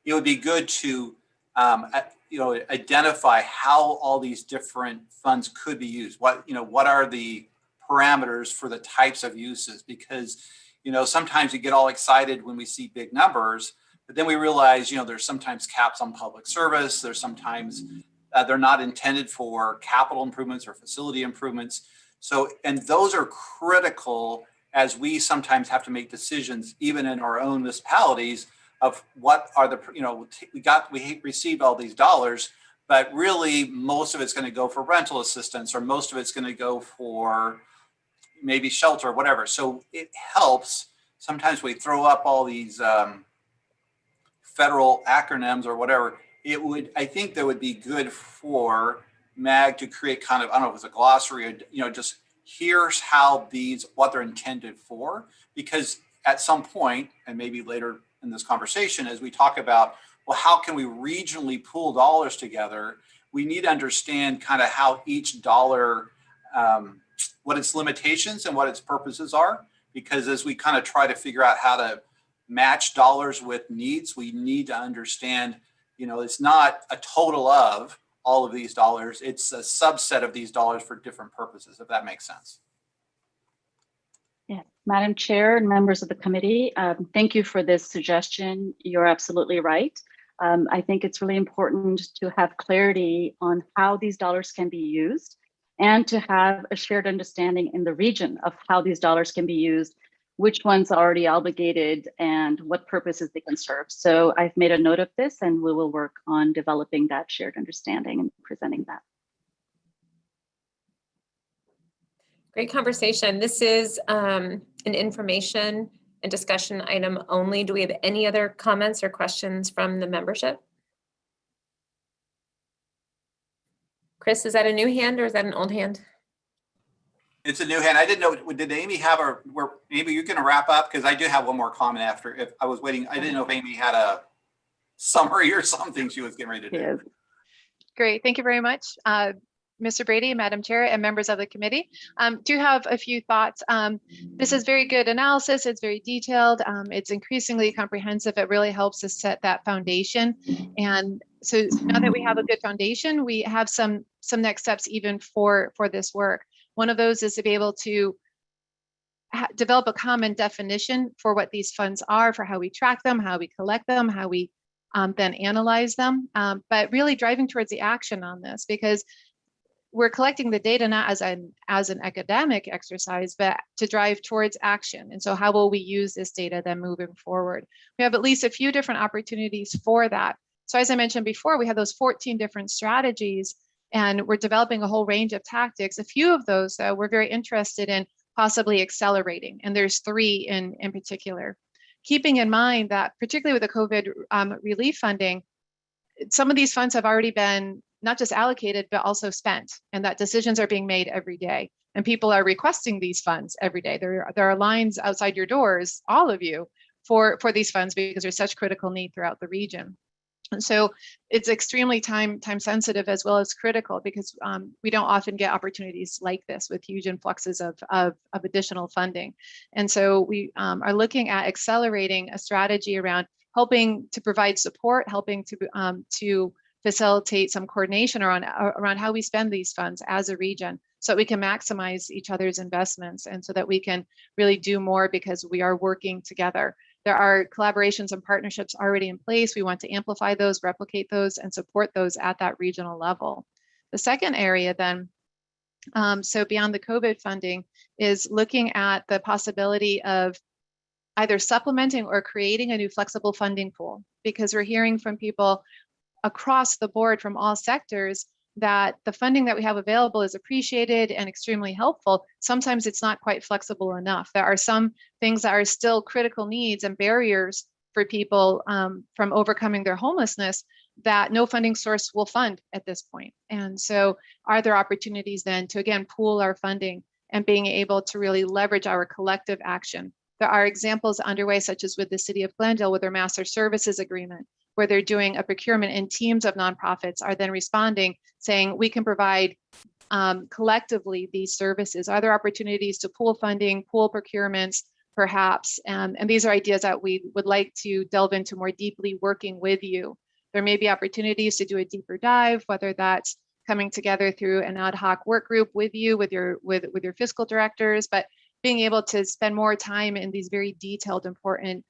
it would be good to identify how all these different funds could be used. What are the parameters for the types of uses? Because, sometimes we get all excited when we see big numbers, but then we realize, there's sometimes caps on public service. There's sometimes they're not intended for capital improvements or facility improvements. So, and those are critical as we sometimes have to make decisions, even in our own municipalities, of what are the, we received all these dollars, but really most of it's going to go for rental assistance, or most of it's going to go for maybe shelter or whatever. So it helps. Sometimes we throw up all these federal acronyms or whatever. I think that would be good for MAG to create kind of, I don't know if it's a glossary, just here's how what they're intended for, because at some point, and maybe later in this conversation, as we talk about, well, how can we regionally pool dollars together? We need to understand kind of how each dollar, what its limitations and what its purposes are, because as we kind of try to figure out how to match dollars with needs, we need to understand, it's not a total of all of these dollars, it's a subset of these dollars for different purposes, if that makes sense. Yeah, Madam Chair and members of the committee, thank you for this suggestion. You're absolutely right. I think it's really important to have clarity on how these dollars can be used, and to have a shared understanding in the region of how these dollars can be used, which ones are already obligated, and what purposes they can serve. So I've made a note of this, and we will work on developing that shared understanding and presenting that. Great conversation. This is an information and discussion item only. Do we have any other comments or questions from the membership? Chris, is that a new hand or is that an old hand? It's a new hand. I didn't know, did Amy have maybe you're going to wrap up? Because I do have one more comment after. If I was waiting, I didn't know if Amy had a summary or something she was getting ready to do. Yes. Great. Thank you very much, Mr. Brady, Madam Chair, and members of the committee. Do have a few thoughts. This is very good analysis. It's very detailed. It's increasingly comprehensive. It really helps us set that foundation. And so now that we have a good foundation, we have some next steps even for this work. One of those is to be able to develop a common definition for what these funds are, for how we track them, how we collect them, how we then analyze them, but really driving towards the action on this, because we're collecting the data not as an academic exercise, but to drive towards action. And so how will we use this data then moving forward? We have at least a few different opportunities for that. So as I mentioned before, we have those 14 different strategies, and we're developing a whole range of tactics. A few of those, though, we're very interested in possibly accelerating, and there's 3 in particular. Keeping in mind that particularly with the COVID relief funding, some of these funds have already been not just allocated, but also spent, and that decisions are being made every day. And people are requesting these funds every day. There are lines outside your doors, all of you, for these funds because there's such critical need throughout the region. And so it's extremely time sensitive as well as critical, because we don't often get opportunities like this with huge influxes of additional funding. And so we are looking at accelerating a strategy around helping to provide support, helping to facilitate some coordination around how we spend these funds as a region, so that we can maximize each other's investments, and so that we can really do more because we are working together. There are collaborations and partnerships already in place. We want to amplify those, replicate those, and support those at that regional level. The second area then, so beyond the COVID funding, is looking at the possibility of either supplementing or creating a new flexible funding pool, because we're hearing from people across the board from all sectors that the funding that we have available is appreciated and extremely helpful. Sometimes it's not quite flexible enough. There are some things that are still critical needs and barriers for people from overcoming their homelessness that no funding source will fund at this point. And so are there opportunities then to, again, pool our funding and being able to really leverage our collective action? There are examples underway, such as with the City of Glendale with their master services agreement, where they're doing a procurement, and teams of nonprofits are then responding, saying we can provide collectively these services. Are there opportunities to pool funding, pool procurements, perhaps? And these are ideas that we would like to delve into more deeply working with you. There may be opportunities to do a deeper dive, whether that's coming together through an ad hoc work group with you, with your fiscal directors, but being able to spend more time in these very detailed, important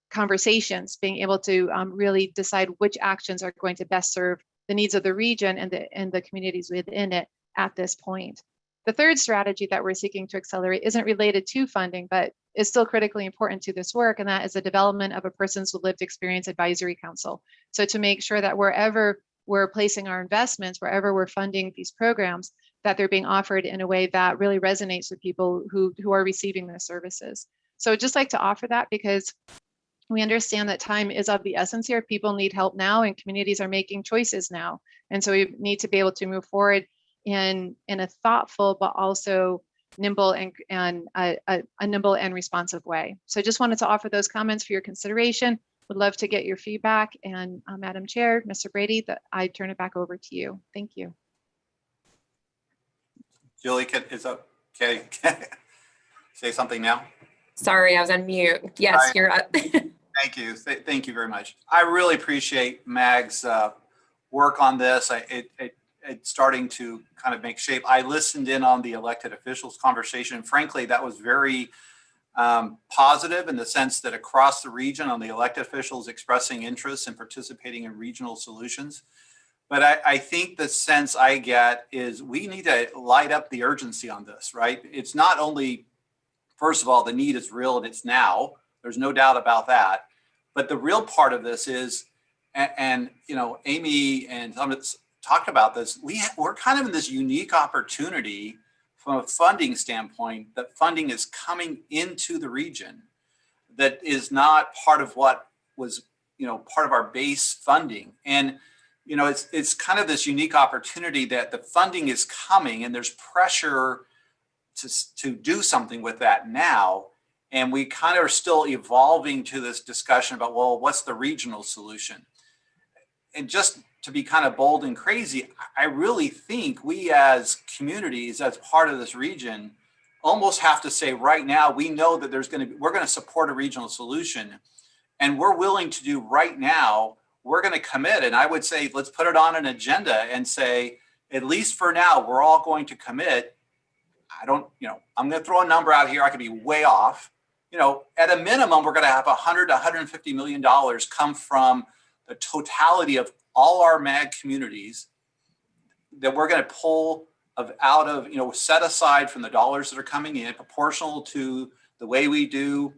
conversations, being able to really decide which actions are going to best serve the needs of the region and the communities within it at this point. The third strategy that we're seeking to accelerate isn't related to funding, but is still critically important to this work, and that is the development of a Persons with Lived Experience Advisory Council. So to make sure that wherever we're placing our investments, wherever we're funding these programs, that they're being offered in a way that really resonates with people who are receiving their services. So I'd just like to offer that, because we understand that time is of the essence here. People need help now, and communities are making choices now. And so we need to be able to move forward in a thoughtful, but also nimble and a nimble and responsive way. So I just wanted to offer those comments for your consideration. Would love to get your feedback. And Madam Chair, Mr. Brady, I turn it back over to you. Thank you. Julie, is that okay? Say something now. Sorry, I was on mute. Yes, you're up. Thank you. Thank you very much. I really appreciate Mag's work on this. It's starting to kind of make shape. I listened in on the elected officials conversation, and frankly, that was very positive in the sense that across the region on the elected officials expressing interest in participating in regional solutions. But I think the sense I get is we need to light up the urgency on this, right? It's not only, first of all, the need is real and it's now. There's no doubt about that. But the real part of this is, and you know, Amy and some talked about this, we're kind of in this unique opportunity from a funding standpoint, that funding is coming into the region that is not part of what was, you know, part of our base funding. And you know, it's kind of this unique opportunity that the funding is coming and there's pressure to do something with that now. And we kind of are still evolving to this discussion about, well, what's the regional solution? And just to be kind of bold and crazy, I really think we as communities, as part of this region, almost have to say right now, we know that we're going to support a regional solution, and we're willing to do right now. We're going to commit, and I would say, let's put it on an agenda and say, at least for now, we're all going to commit. I'm going to throw a number out here. I could be way off. You know, at a minimum, we're going to have $100 to $150 million come from the totality of all our MAG communities that we're going to pull out of, set aside from the dollars that are coming in, proportional to the way we do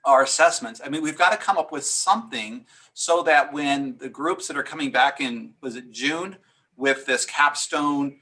our assessments. I mean, we've got to come up with something so that when the groups that are coming back in, was it June, with this capstone,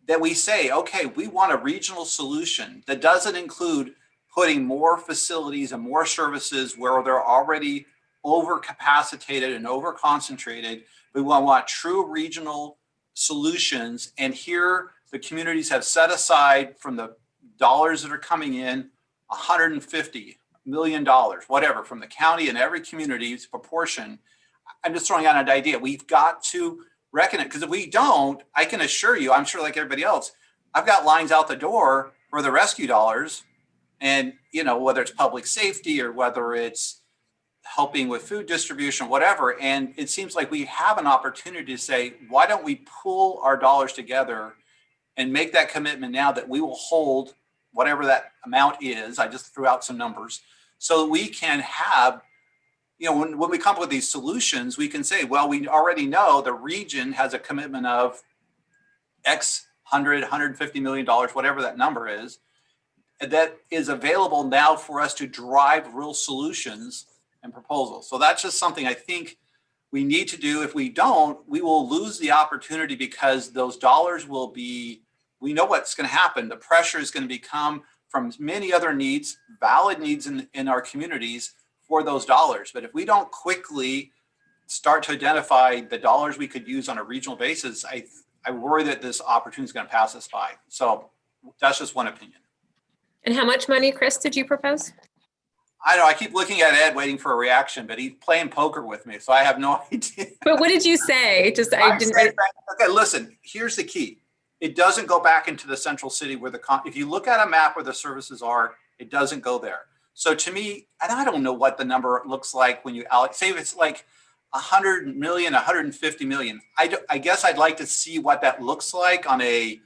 that we say, okay, we want a regional solution that doesn't include putting more facilities and more services where they're already overcapacitated and overconcentrated. We want true regional solutions. And here the communities have set aside from the dollars that are coming in, $150 million, whatever, from the county and every community's proportion. I'm just throwing out an idea. We've got to reckon it, because if we don't, I can assure you, I'm sure like everybody else, I've got lines out the door for the rescue dollars. And, whether it's public safety or whether it's helping with food distribution, whatever. And it seems like we have an opportunity to say, why don't we pool our dollars together and make that commitment now that we will hold whatever that amount is. I just threw out some numbers so that we can have, when we come up with these solutions, we can say, well, we already know the region has a commitment of X $150 million, whatever that number is, that is available now for us to drive real solutions and proposals. So that's just something I think we need to do. If we don't, we will lose the opportunity, because those dollars will be, we know what's going to happen. The pressure is going to become from many other needs, valid needs in our communities for those dollars. But if we don't quickly start to identify the dollars we could use on a regional basis, I worry that this opportunity is going to pass us by. So that's just one opinion. And how much money, Chris, did you propose? I know, I keep looking at Ed waiting for a reaction, but he's playing poker with me, so I have no idea. But what did you say? Okay, listen, here's the key. It doesn't go back into the central city where if you look at a map where the services are, it doesn't go there. So to me, and I don't know what the number looks like when you say if it's like 100 million, 150 million. I guess I'd like to see what that looks like on a,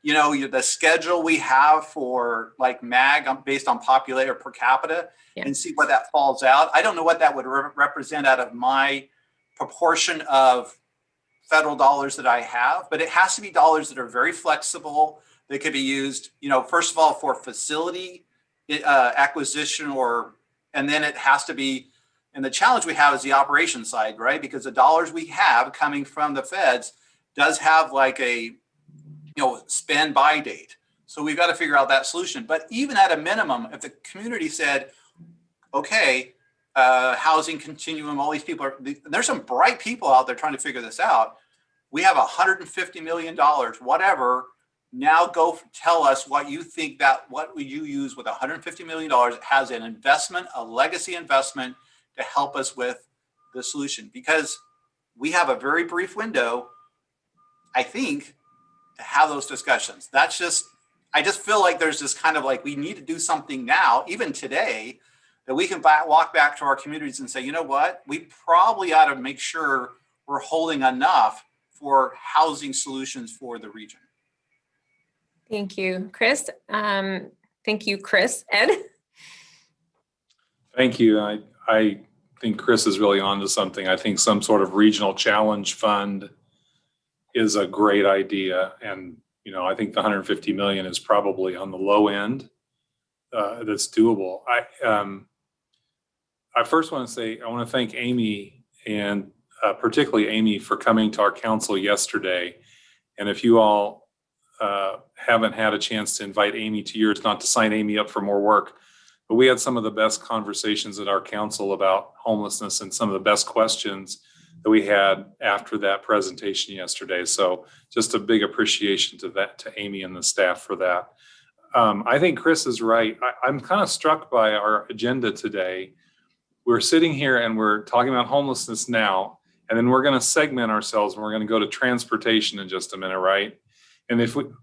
the schedule we have for like MAG based on population per capita, and see what that falls out. I don't know what that would represent out of my proportion of federal dollars that I have, but it has to be dollars that are very flexible. They could be used, first of all, for facility acquisition, and then it has to be, and the challenge we have is the operations side, right? Because the dollars we have coming from the feds does have like a, spend by date. So we've got to figure out that solution. But even at a minimum, if the community said, okay, housing continuum, all these people there's some bright people out there trying to figure this out. We have $150 million, whatever. Now go tell us what you think what would you use with $150 million has an investment, a legacy investment to help us with the solution, because we have a very brief window, I think, to have those discussions. I just feel like there's this kind of like, we need to do something now, even today, that we can walk back to our communities and say, you know what, we probably ought to make sure we're holding enough for housing solutions for the region. Thank you, Chris. Thank you, Chris. Ed? Thank you. I think Chris is really onto something. I think some sort of regional challenge fund is a great idea. And, I think the 150 million is probably on the low end. That's doable. I first want to say, I want to thank Amy, and particularly Amy, for coming to our council yesterday. And if you all haven't had a chance to invite Amy to yours, not to sign Amy up for more work, but we had some of the best conversations at our council about homelessness and some of the best questions that we had after that presentation yesterday. So just a big appreciation to Amy and the staff for that. I think Chris is right. I'm kind of struck by our agenda today. We're sitting here and we're talking about homelessness now, and then we're going to segment ourselves and we're going to go to transportation in just a minute, right? And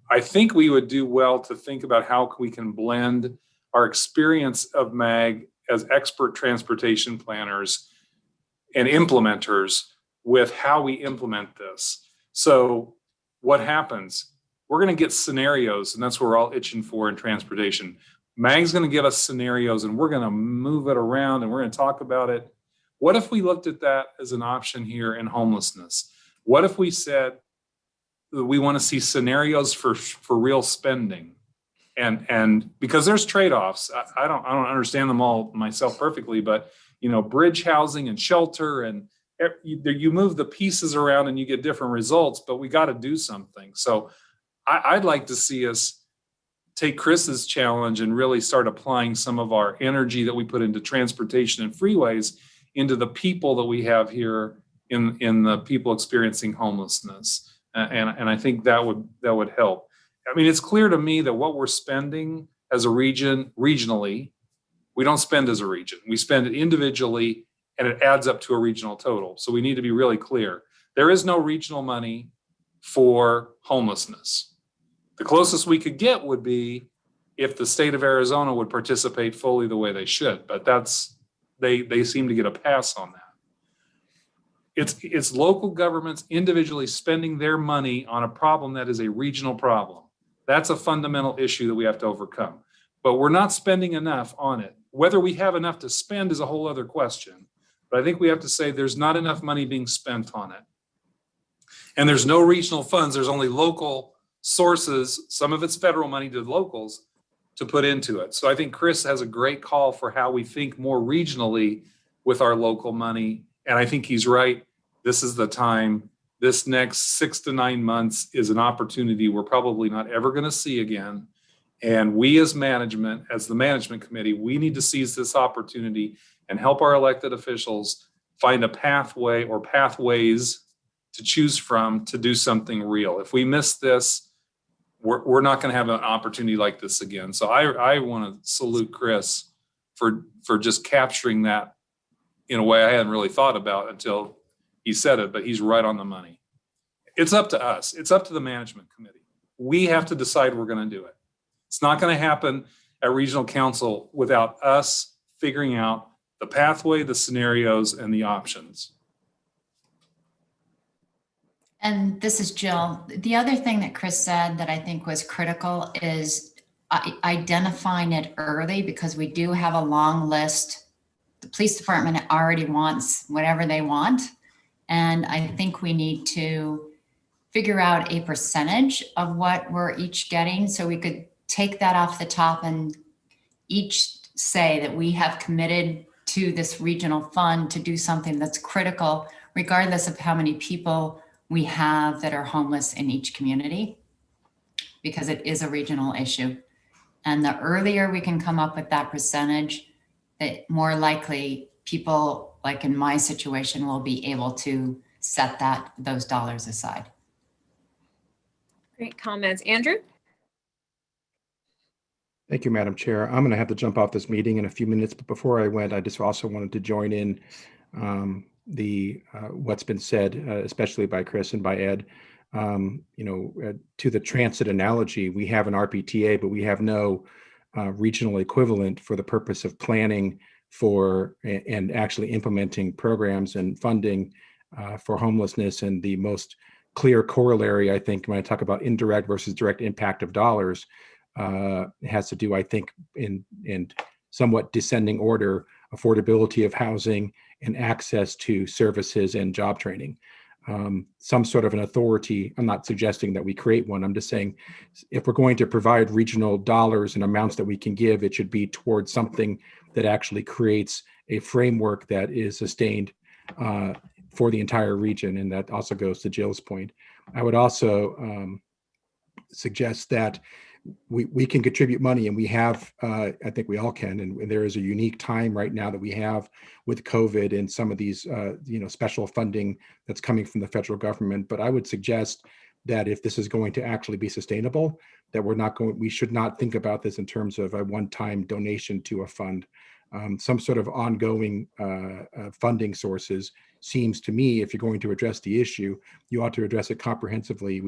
I think we would do well to think about how we can blend our experience of MAG as expert transportation planners and implementers with how we implement this. So what happens? We're going to get scenarios, and that's what we're all itching for in transportation. MAG's going to give us scenarios, and we're going to move it around, and we're going to talk about it. What if we looked at that as an option here in homelessness? What if we said, we want to see scenarios for real spending. And because there's trade-offs, I don't understand them all myself perfectly, but bridge housing and shelter, and you move the pieces around and you get different results, but we got to do something. So I'd like to see us take Chris's challenge and really start applying some of our energy that we put into transportation and freeways into the people that we have here in the people experiencing homelessness. And I think that would help. I mean, it's clear to me that what we're spending as a region, regionally, we don't spend as a region. We spend it individually, and it adds up to a regional total. So we need to be really clear. There is no regional money for homelessness. The closest we could get would be if the state of Arizona would participate fully the way they should, but they seem to get a pass on that. It's local governments individually spending their money on a problem that is a regional problem. That's a fundamental issue that we have to overcome. But we're not spending enough on it. Whether we have enough to spend is a whole other question. But I think we have to say there's not enough money being spent on it. And there's no regional funds. There's only local sources, some of it's federal money to locals, to put into it. So I think Chris has a great call for how we think more regionally with our local money. And I think he's right. This is the time. This next 6 to 9 months is an opportunity we're probably not ever going to see again. And we as management, as the management committee, we need to seize this opportunity and help our elected officials find a pathway or pathways to choose from to do something real. If we miss this, we're not going to have an opportunity like this again. So I want to salute Chris for just capturing that in a way I hadn't really thought about until he said it, but he's right on the money. It's up to us. It's up to the management committee. We have to decide we're going to do it. It's not going to happen at regional council without us figuring out the pathway, the scenarios, and the options. And this is Jill. The other thing that Chris said that I think was critical is identifying it early, because we do have a long list. The police department already wants whatever they want. And I think we need to figure out a percentage of what we're each getting. So we could take that off the top and each say that we have committed to this regional fund to do something that's critical, regardless of how many people we have that are homeless in each community, because it is a regional issue. And the earlier we can come up with that percentage, the more likely people, like in my situation, will be able to set those dollars aside. Great comments. Andrew? Thank you, Madam Chair. I'm going to have to jump off this meeting in a few minutes, but before I went, I just also wanted to join in what's been said, especially by Chris and by Ed. To the transit analogy, we have an RPTA, but we have no regional equivalent for the purpose of planning for and actually implementing programs and funding for homelessness. And the most clear corollary, I think, when I talk about indirect versus direct impact of dollars, has to do, I think, in somewhat descending order, affordability of housing and access to services and job training. Some sort of an authority. I'm not suggesting that we create one. I'm just saying, if we're going to provide regional dollars and amounts that we can give, it should be towards something that actually creates a framework that is sustained for the entire region. And that also goes to Jill's point. I would also suggest that we can contribute money, and we have, I think we all can, and there is a unique time right now that we have with COVID and some of these, special funding that's coming from the federal government. But I would suggest that if this is going to actually be sustainable, that we should not think about this in terms of a one-time donation to a fund. Some sort of ongoing funding sources seems to me, if you're going to address the issue, you ought to address it comprehensively.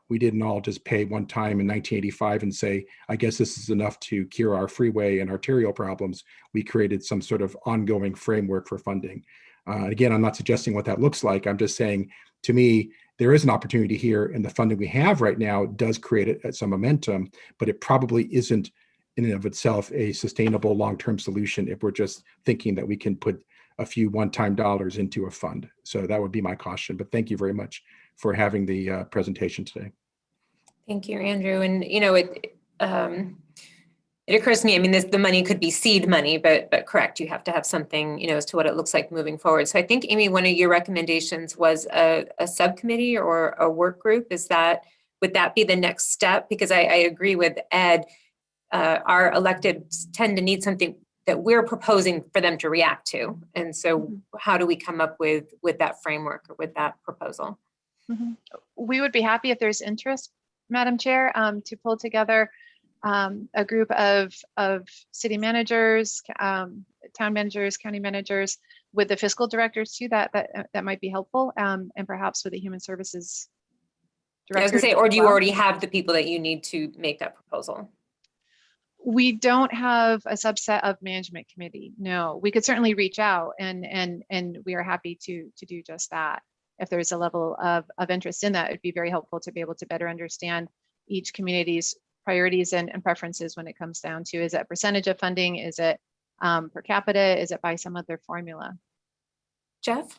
We didn't all just pay one time in 1985 and say, I guess this is enough to cure our freeway and arterial problems. We created some sort of ongoing framework for funding. Again, I'm not suggesting what that looks like. I'm just saying, to me, there is an opportunity here, and the funding we have right now does create some momentum, but it probably isn't in and of itself a sustainable long-term solution if we're just thinking that we can put a few one-time dollars into a fund. So that would be my caution. But thank you very much for having the presentation today. Thank you, Andrew. And, it occurs to me, I mean, the money could be seed money, but correct, you have to have something, as to what it looks like moving forward. So I think, Amy, one of your recommendations was a subcommittee or a work group. Would that be the next step? Because I agree with Ed, our electeds tend to need something that we're proposing for them to react to. And so how do we come up with that framework or with that proposal? We would be happy if there's interest, Madam Chair, to pull together a group of city managers, town managers, county managers, with the fiscal directors too. That might be helpful, and perhaps with the human services director. I was gonna say, or do you already have the people that you need to make that proposal? We don't have a subset of management committee. No, we could certainly reach out, and we are happy to do just that. If there's a level of interest in that, it'd be very helpful to be able to better understand each community's priorities and preferences when it comes down to, is it percentage of funding? Is it per capita? Is it by some other formula? Jeff?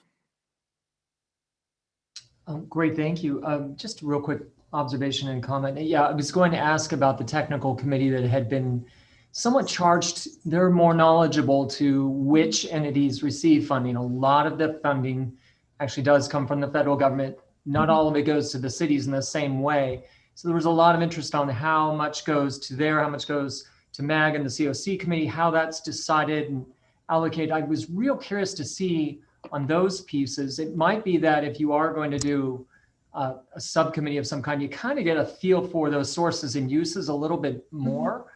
Great, thank you. Just a real quick observation and comment. Yeah, I was going to ask about the technical committee that had been somewhat charged. They're more knowledgeable to which entities receive funding. A lot of the funding actually does come from the federal government. Not all of it goes to the cities in the same way. So there was a lot of interest on how much goes to there, how much goes to MAG and the COC committee, how that's decided and allocated. I was real curious to see on those pieces. It might be that if you are going to do a subcommittee of some kind, you kind of get a feel for those sources and uses a little bit more,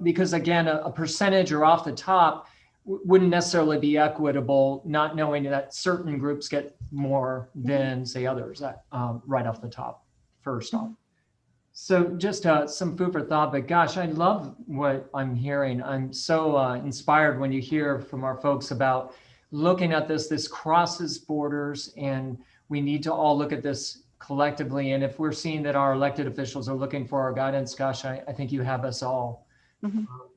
because again, a percentage or off the top wouldn't necessarily be equitable, not knowing that certain groups get more than say others right off the top, first off. So just some food for thought, but gosh, I love what I'm hearing. I'm so inspired when you hear from our folks about looking at this crosses borders, and we need to all look at this collectively. And if we're seeing that our elected officials are looking for our guidance, gosh, I think you have us all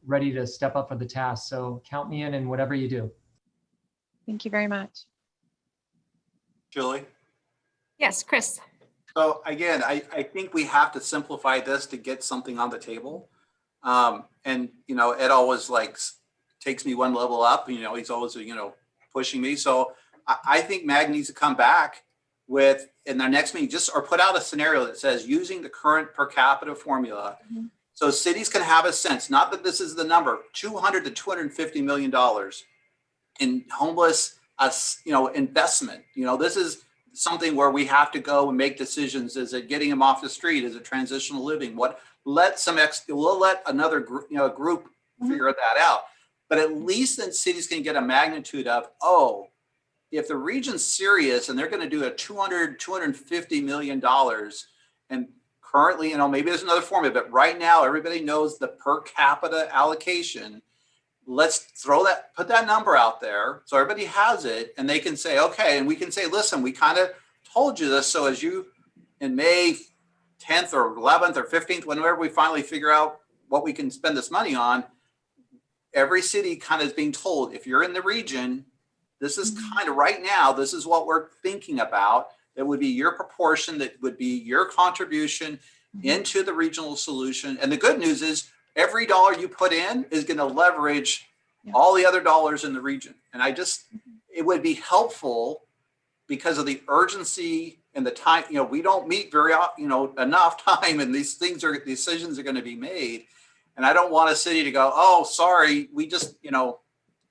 ready to step up for the task. So count me in whatever you do. Thank you very much. Julie? Yes, Chris. So again, I think we have to simplify this to get something on the table. And, Ed always takes me one level up, he's always, pushing me. So I think MAG needs to come back with, in their next meeting, or put out a scenario that says using the current per capita formula. So cities can have a sense, not that this is the number, $200 to $250 million in homeless, investment. This is something where we have to go and make decisions. Is it getting them off the street? Is it transitional living? We'll let another group figure that out. But at least then cities can get a magnitude of, if the region's serious and they're going to do a $250 million, and currently, maybe there's another formula, but right now everybody knows the per capita allocation. Let's put that number out there so everybody has it, and they can say, okay, and we can say, listen, we kind of told you this. So as you, in May 10th or 11th or 15th, whenever we finally figure out what we can spend this money on, every city kind of is being told, if you're in the region, this is kind of right now, this is what we're thinking about. That would be your proportion, that would be your contribution into the regional solution. And the good news is every dollar you put in is going to leverage all the other dollars in the region. And it would be helpful because of the urgency and the time, we don't meet very, enough time, and decisions are going to be made. And I don't want a city to go, oh, sorry, we just,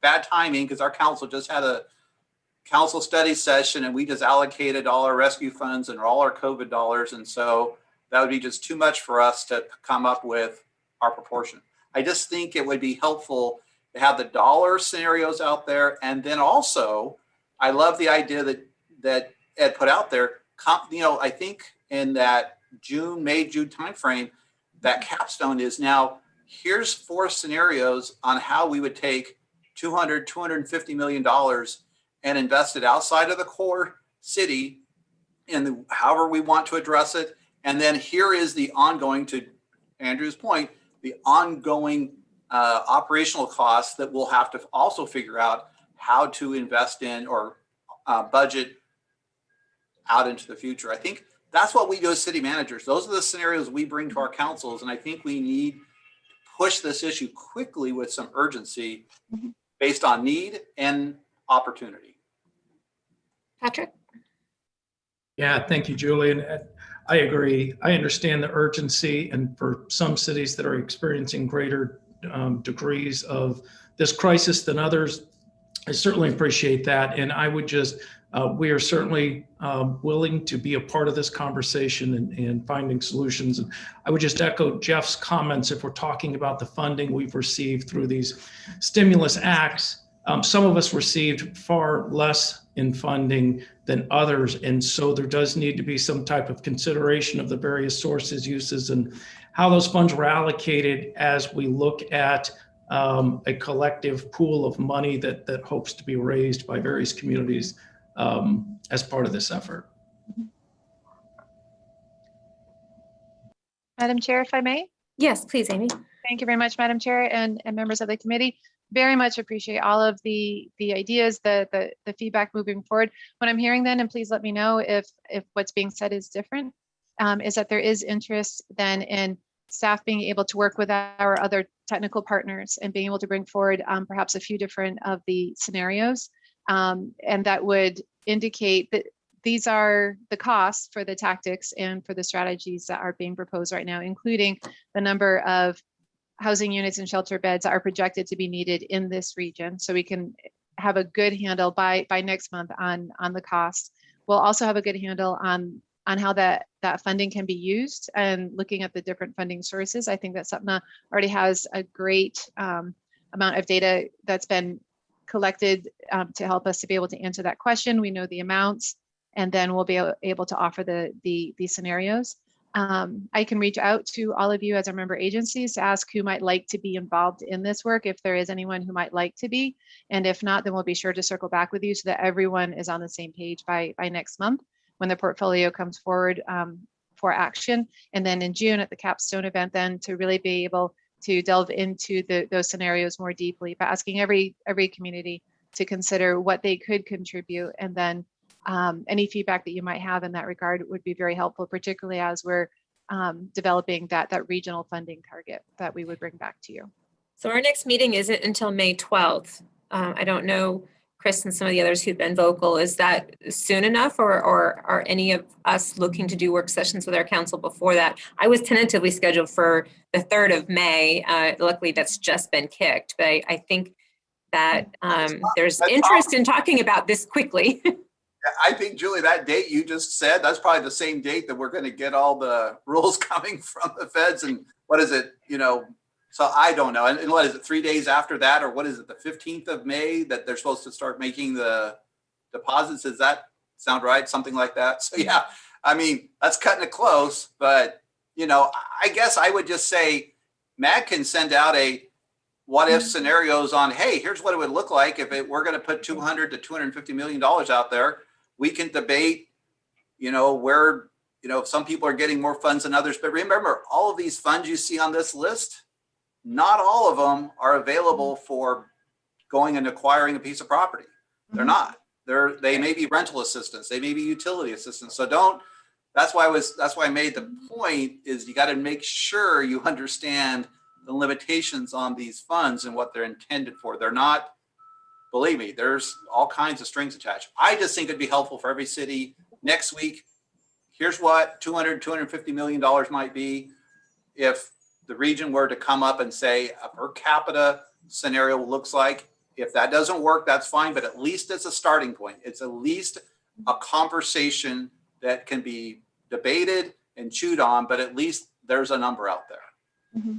bad timing, because our council just had a council study session and we just allocated all our rescue funds and all our COVID dollars. And so that would be just too much for us to come up with our proportion. I just think it would be helpful to have the dollar scenarios out there. And then also, I love the idea that Ed put out there. I think in that May, June timeframe, that capstone is now, here's 4 scenarios on how we would take $250 million and invest it outside of the core city in however we want to address it. And then here is the ongoing, to Andrew's point, the ongoing operational costs that we'll have to also figure out how to invest in or budget out into the future. I think that's what we do as city managers. Those are the scenarios we bring to our councils. And I think we need to push this issue quickly with some urgency based on need and opportunity. Patrick? Yeah, thank you, Julie. And I agree. I understand the urgency, and for some cities that are experiencing greater degrees of this crisis than others, I certainly appreciate that. And I would just, we are certainly willing to be a part of this conversation and finding solutions. And I would just echo Jeff's comments. If we're talking about the funding we've received through these stimulus acts, some of us received far less in funding than others. And so there does need to be some type of consideration of the various sources, uses, and how those funds were allocated as we look at a collective pool of money that hopes to be raised by various communities as part of this effort. Madam Chair, if I may? Yes, please, Amy. Thank you very much, Madam Chair and members of the committee. Very much appreciate all of the ideas, the feedback moving forward. What I'm hearing then, and please let me know if what's being said is different, is that there is interest then in staff being able to work with our other technical partners and being able to bring forward perhaps a few different of the scenarios. And that would indicate that these are the costs for the tactics and for the strategies that are being proposed right now, including the number of housing units and shelter beds are projected to be needed in this region. So we can have a good handle by next month on the cost. We'll also have a good handle on how that funding can be used, and looking at the different funding sources. I think that SUPNA already has a great amount of data that's been collected to help us to be able to answer that question. We know the amounts, and then we'll be able to offer the scenarios. I can reach out to all of you as our member agencies to ask who might like to be involved in this work, if there is anyone who might like to be. And if not, then we'll be sure to circle back with you so that everyone is on the same page by next month when the portfolio comes forward for action. And then in June at the capstone event, then to really be able to delve into those scenarios more deeply by asking every community to consider what they could contribute. And then any feedback that you might have in that regard would be very helpful, particularly as we're developing that regional funding target that we would bring back to you. So our next meeting isn't until May 12th. I don't know, Chris and some of the others who've been vocal, is that soon enough, or are any of us looking to do work sessions with our council before that? I was tentatively scheduled for the 3rd of May. Luckily, that's just been kicked, but I think that there's interest in talking about this quickly. I think, Julie, that date you just said, that's probably the same date that we're going to get all the rules coming from the feds. And what is it, so I don't know. And what is it, 3 days after that, or what is it, the 15th of May that they're supposed to start making the deposits? Does that sound right? Something like that. So yeah, I mean, that's cutting it close, but I guess I would just say MAG can send out a what if scenarios on, hey, here's what it would look like if we're going to put $200 to $250 million out there. We can debate, where, some people are getting more funds than others. But remember, all of these funds you see on this list, not all of them are available for going and acquiring a piece of property. They're not. They may be rental assistance. They may be utility assistance. So that's why I made the point is you got to make sure you understand the limitations on these funds and what they're intended for. They're not, believe me, there's all kinds of strings attached. I just think it'd be helpful for every city next week. Here's what $250 million might be if the region were to come up and say a per capita scenario looks like. If that doesn't work, that's fine, but at least it's a starting point. It's at least a conversation that can be debated and chewed on, but at least there's a number out there. Mm-hmm.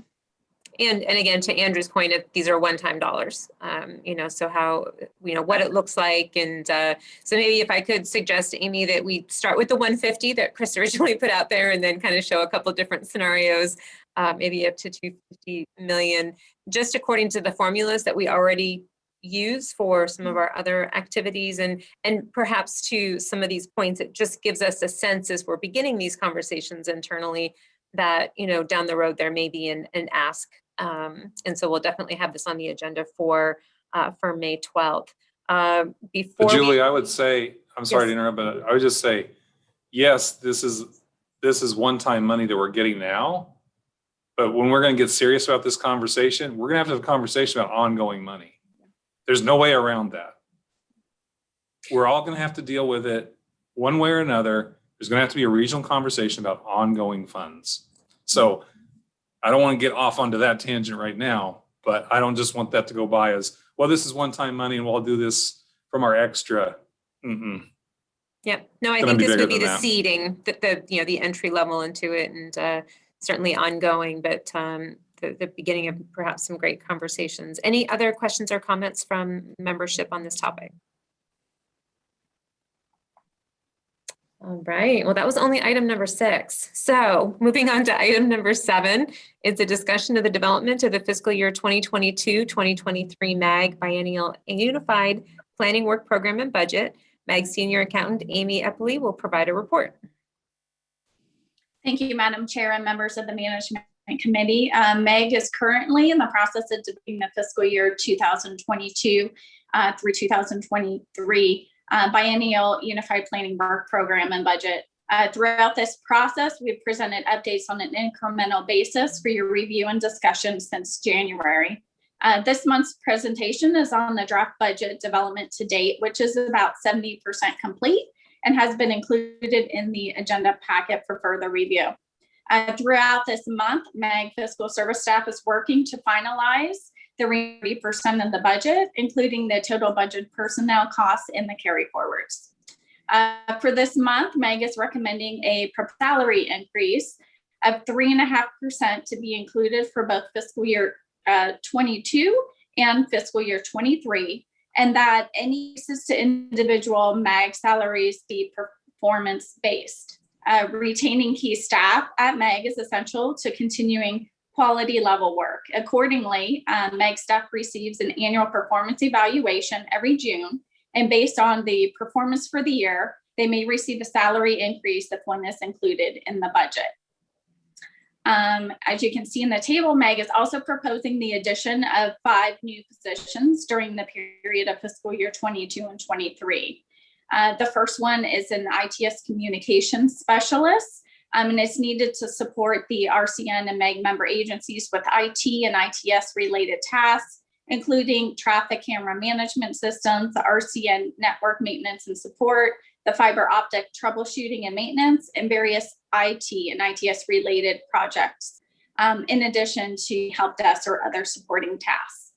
And again, to Andrew's point, these are one-time dollars, so how, what it looks like. And so maybe if I could suggest, Amy, that we start with the 150 that Chris originally put out there and then kind of show a couple different scenarios, maybe up to 250 million, just according to the formulas that we already use for some of our other activities. And perhaps to some of these points, it just gives us a sense as we're beginning these conversations internally that, down the road, there may be an ask. And so we'll definitely have this on the agenda for May 12th. Before Julie, I would say, I'm sorry to interrupt, but I would just say, yes, this is one-time money that we're getting now. But when we're going to get serious about this conversation, we're going to have a conversation about ongoing money. There's no way around that. We're all going to have to deal with it one way or another. There's going to have to be a regional conversation about ongoing funds. So I don't want to get off onto that tangent right now, but I don't just want that to go by as, well, this is one-time money and we'll do this from our extra. Yep. No, I think this would be the seeding, the entry level into it, and certainly ongoing, but the beginning of perhaps some great conversations. Any other questions or comments from membership on this topic? All right. Well, that was only item number 6. So moving on to item number 7, it's a discussion of the development of the fiscal year 2022-2023 MAG Biennial Unified Planning Work Program and Budget. MAG Senior Accountant Amy Eppley will provide a report. Thank you, Madam Chair and members of the Management Committee. MAG is currently in the process of doing the fiscal year 2022 through 2023 Biennial Unified Planning Work Program and Budget. Throughout this process, we've presented updates on an incremental basis for your review and discussion since January. This month's presentation is on the draft budget development to date, which is about 70% complete and has been included in the agenda packet for further review. Throughout this month, MAG fiscal service staff is working to finalize the 30% of the budget, including the total budget personnel costs and the carry forwards. For this month, MAG is recommending a salary increase of 3.5% to be included for both fiscal year 22 and fiscal year 23, and that any increases to individual MAG salaries be performance-based. Retaining key staff at MAG is essential to continuing quality level work. Accordingly, MAG staff receives an annual performance evaluation every June, and based on the performance for the year, they may receive a salary increase if one is included in the budget. As you can see in the table, MAG is also proposing the addition of 5 new positions during the period of fiscal year 22 and 23. The first one is an ITS communications specialist, and it's needed to support the RCN and MAG member agencies with IT and ITS related tasks, including traffic camera management systems, the RCN network maintenance and support, the fiber optic troubleshooting and maintenance, and various IT and ITS related projects, in addition to help desk or other supporting tasks.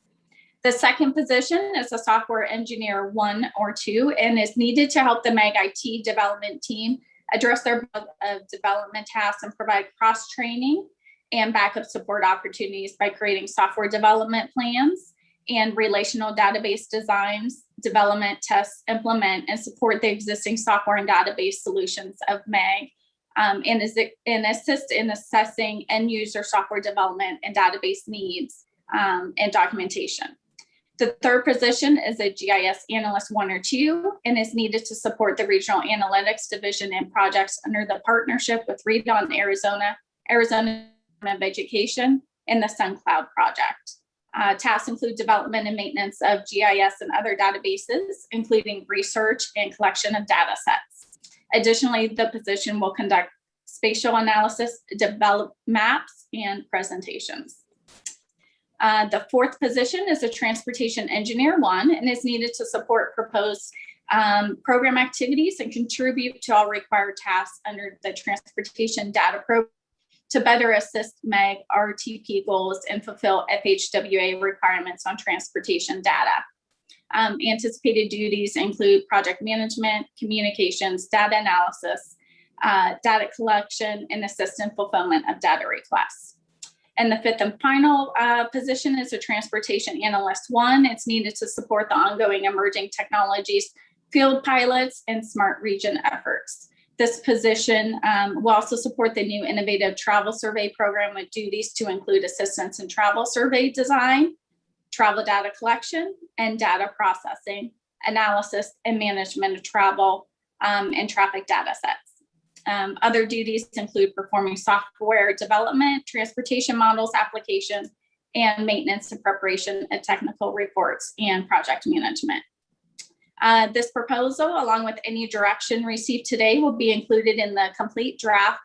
The second position is a software engineer 1 or 2, and is needed to help the MAG IT development team address their bug of development tasks and provide cross-training and backup support opportunities by creating software development plans and relational database designs, development, test, implement, and support the existing software and database solutions of MAG, and assist in assessing end user software development and database needs and documentation. The third position is a GIS analyst 1 or 2, and is needed to support the regional analytics division and projects under the partnership with Redon Arizona, Arizona Department of Education, and the SunCloud project. Tasks include development and maintenance of GIS and other databases, including research and collection of data sets. Additionally, the position will conduct spatial analysis, develop maps, and presentations. The fourth position is a transportation engineer 1, and is needed to support proposed program activities and contribute to all required tasks under the transportation data program to better assist MAG RTP goals and fulfill FHWA requirements on transportation data. Anticipated duties include project management, communications, data analysis, data collection, and assistant fulfillment of data requests. And the fifth and final position is a transportation analyst 1. It's needed to support the ongoing emerging technologies, field pilots, and smart region efforts. This position will also support the new innovative travel survey program with duties to include assistance in travel survey design, travel data collection, and data processing, analysis and management of travel and traffic data sets. Other duties include performing software development, transportation models, application, and maintenance and preparation of technical reports and project management. This proposal, along with any direction received today, will be included in the complete draft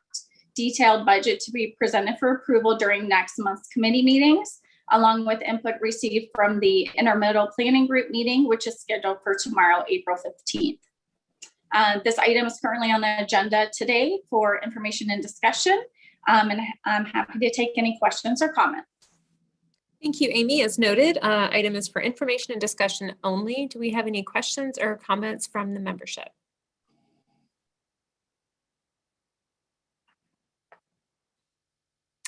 detailed budget to be presented for approval during next month's committee meetings, along with input received from the intermodal planning group meeting, which is scheduled for tomorrow, April 15th. This item is currently on the agenda today for information and discussion, and I'm happy to take any questions or comments. Thank you, Amy. As noted, item is for information and discussion only. Do we have any questions or comments from the membership?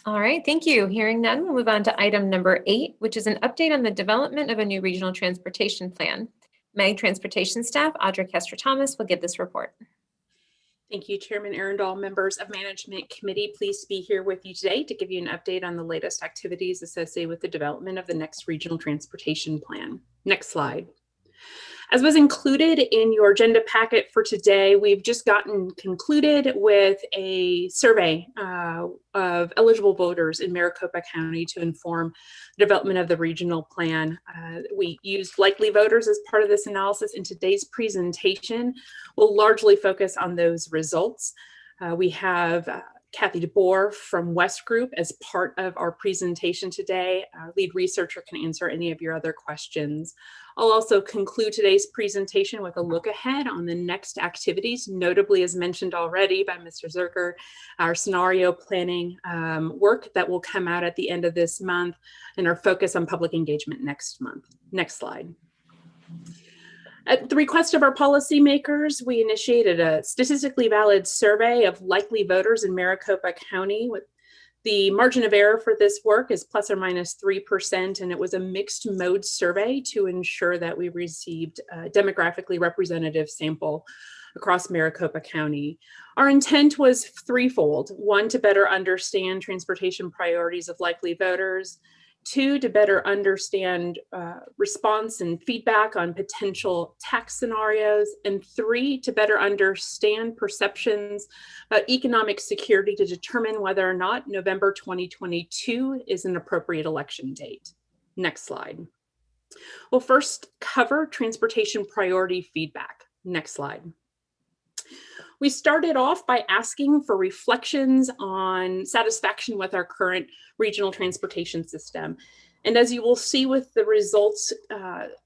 All right, thank you. Hearing none, we'll move on to item number 8, which is an update on the development of a new regional transportation plan. MAG Transportation staff, Audra Kester-Thomas, will give this report. Thank you, Chairman Arundel. Members of Management Committee, pleased to be here with you today to give you an update on the latest activities associated with the development of the next regional transportation plan. Next slide. As was included in your agenda packet for today, we've just gotten concluded with a survey of eligible voters in Maricopa County to inform the development of the regional plan. We used likely voters as part of this analysis, and today's presentation will largely focus on those results. We have Kathy DeBoer from West Group as part of our presentation today. Our lead researcher can answer any of your other questions. I'll also conclude today's presentation with a look ahead on the next activities, notably as mentioned already by Mr. Zerker, our scenario planning work that will come out at the end of this month, and our focus on public engagement next month. Next slide. At the request of our policymakers, we initiated a statistically valid survey of likely voters in Maricopa County. With the margin of error for this work is plus or minus 3%, and it was a mixed mode survey to ensure that we received a demographically representative sample across Maricopa County. Our intent was threefold. 1, to better understand transportation priorities of likely voters. 2, to better understand response and feedback on potential tax scenarios. And 3, to better understand perceptions about economic security to determine whether or not November 2022 is an appropriate election date. Next slide. We'll first cover transportation priority feedback. Next slide. We started off by asking for reflections on satisfaction with our current regional transportation system. And as you will see with the results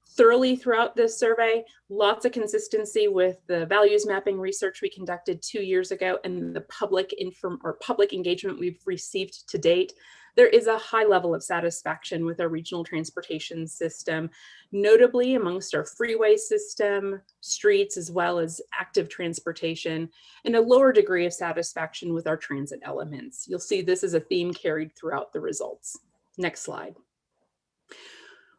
thoroughly throughout this survey, lots of consistency with the values mapping research we conducted 2 years ago and the public engagement we've received to date. There is a high level of satisfaction with our regional transportation system, notably amongst our freeway system, streets, as well as active transportation, and a lower degree of satisfaction with our transit elements. You'll see this is a theme carried throughout the results. Next slide.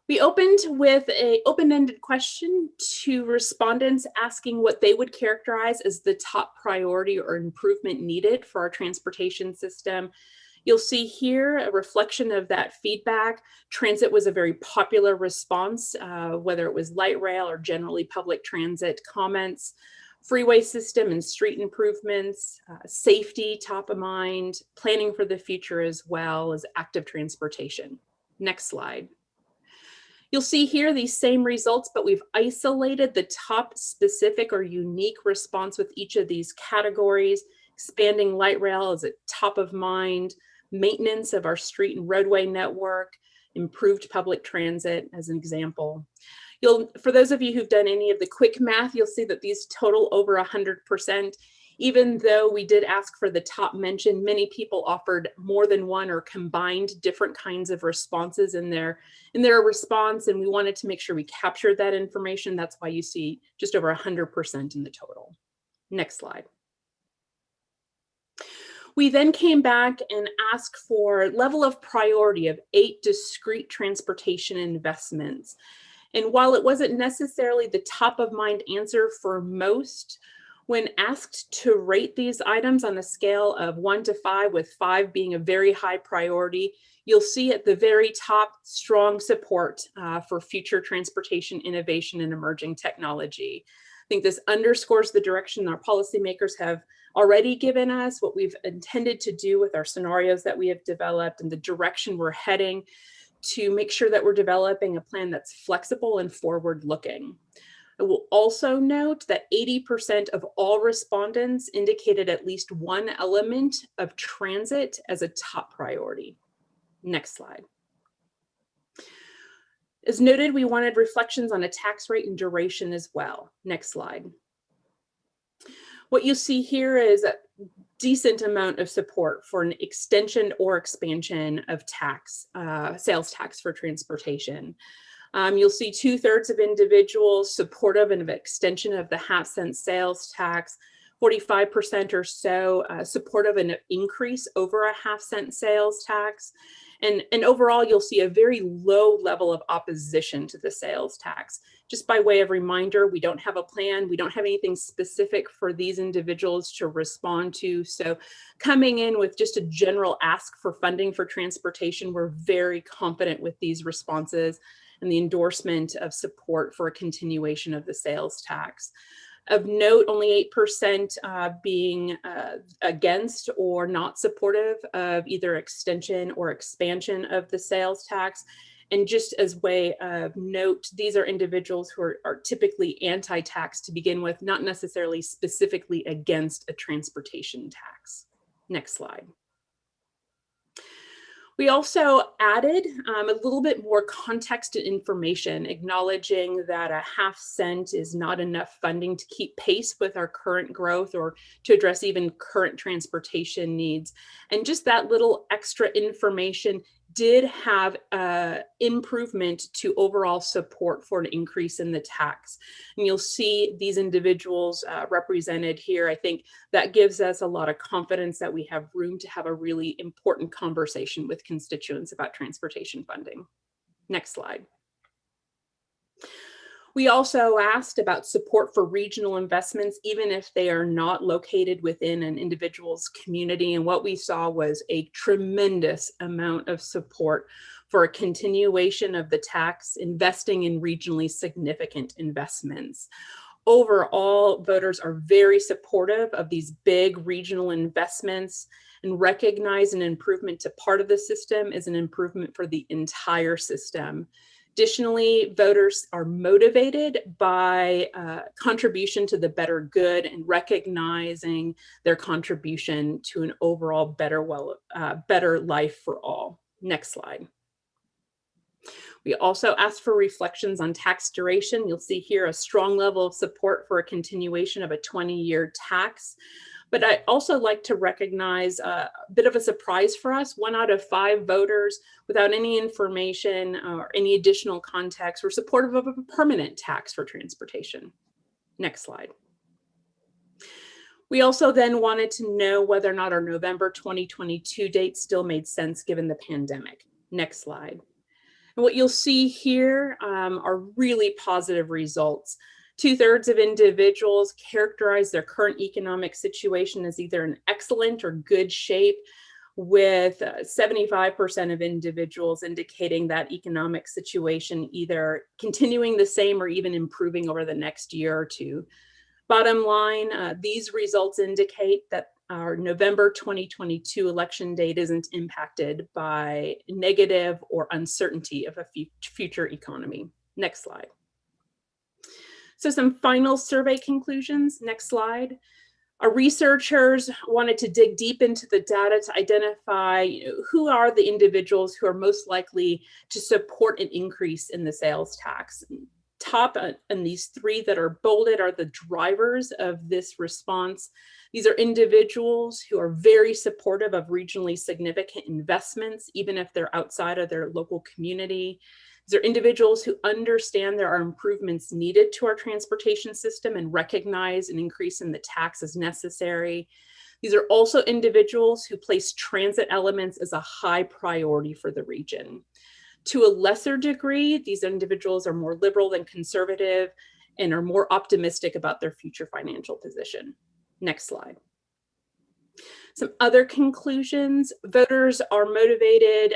We opened with an open-ended question to respondents asking what they would characterize as the top priority or improvement needed for our transportation system. You'll see here a reflection of that feedback. Transit was a very popular response, whether it was light rail or generally public transit comments. Freeway system and street improvements, safety top of mind, planning for the future, as well as active transportation. Next slide. You'll see here these same results, but we've isolated the top specific or unique response with each of these categories. Expanding light rail is at top of mind, maintenance of our street and roadway network, improved public transit as an example. For those of you who've done any of the quick math, you'll see that these total over 100%. Even though we did ask for the top mention, many people offered more than one or combined different kinds of responses in their response, and we wanted to make sure we captured that information. That's why you see just over 100% in the total. Next slide. We then came back and asked for level of priority of 8 discrete transportation investments. And while it wasn't necessarily the top of mind answer for most, when asked to rate these items on a scale of 1 to 5, with 5 being a very high priority, you'll see at the very top strong support for future transportation innovation and emerging technology. I think this underscores the direction our policymakers have already given us, what we've intended to do with our scenarios that we have developed, and the direction we're heading to make sure that we're developing a plan that's flexible and forward-looking. I will also note that 80% of all respondents indicated at least one element of transit as a top priority. Next slide. As noted, we wanted reflections on a tax rate and duration as well. Next slide. What you see here is a decent amount of support for an extension or expansion of tax, sales tax for transportation. You'll see 2/3 of individuals supportive of an extension of the half-cent sales tax, 45% or so supportive of an increase over a half-cent sales tax. And overall, you'll see a very low level of opposition to the sales tax. Just by way of reminder, we don't have a plan. We don't have anything specific for these individuals to respond to. So coming in with just a general ask for funding for transportation, we're very confident with these responses and the endorsement of support for a continuation of the sales tax. Of note, only 8% being against or not supportive of either extension or expansion of the sales tax. And just as way of note, these are individuals who are typically anti-tax to begin with, not necessarily specifically against a transportation tax. Next slide. We also added a little bit more context and information, acknowledging that a half-cent is not enough funding to keep pace with our current growth or to address even current transportation needs. And just that little extra information did have improvement to overall support for an increase in the tax. And you'll see these individuals represented here. I think that gives us a lot of confidence that we have room to have a really important conversation with constituents about transportation funding. Next slide. We also asked about support for regional investments, even if they are not located within an individual's community. And what we saw was a tremendous amount of support for a continuation of the tax, investing in regionally significant investments. Overall, voters are very supportive of these big regional investments and recognize an improvement to part of the system is an improvement for the entire system. Additionally, voters are motivated by contribution to the better good and recognizing their contribution to an overall better life for all. Next slide. We also asked for reflections on tax duration. You'll see here a strong level of support for a continuation of a 20-year tax. But I also like to recognize a bit of a surprise for us. 1 out of 5 voters, without any information or any additional context, were supportive of a permanent tax for transportation. Next slide. We also then wanted to know whether or not our November 2022 date still made sense given the pandemic. Next slide. And what you'll see here are really positive results. 2/3 of individuals characterize their current economic situation as either in excellent or good shape, with 75% of individuals indicating that economic situation either continuing the same or even improving over the next year or two. Bottom line, these results indicate that our November 2022 election date isn't impacted by negative or uncertainty of a future economy. Next slide. So some final survey conclusions. Next slide. Our researchers wanted to dig deep into the data to identify who are the individuals who are most likely to support an increase in the sales tax. Top and these 3 that are bolded are the drivers of this response. These are individuals who are very supportive of regionally significant investments, even if they're outside of their local community. These are individuals who understand there are improvements needed to our transportation system and recognize an increase in the tax as necessary. These are also individuals who place transit elements as a high priority for the region. To a lesser degree, these individuals are more liberal than conservative and are more optimistic about their future financial position. Next slide. Some other conclusions. Voters are motivated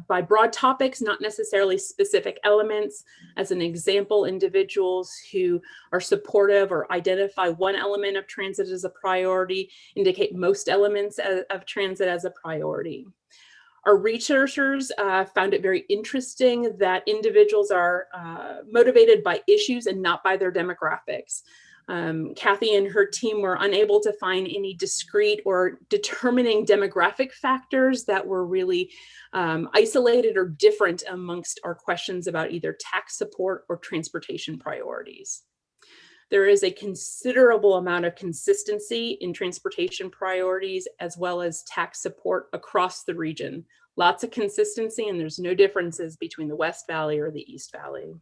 by broad topics, not necessarily specific elements. As an example, individuals who are supportive or identify one element of transit as a priority indicate most elements of transit as a priority. Our researchers found it very interesting that individuals are motivated by issues and not by their demographics. Kathy and her team were unable to find any discrete or determining demographic factors that were really isolated or different amongst our questions about either tax support or transportation priorities. There is a considerable amount of consistency in transportation priorities as well as tax support across the region. Lots of consistency, and there's no differences between the West Valley or the East Valley.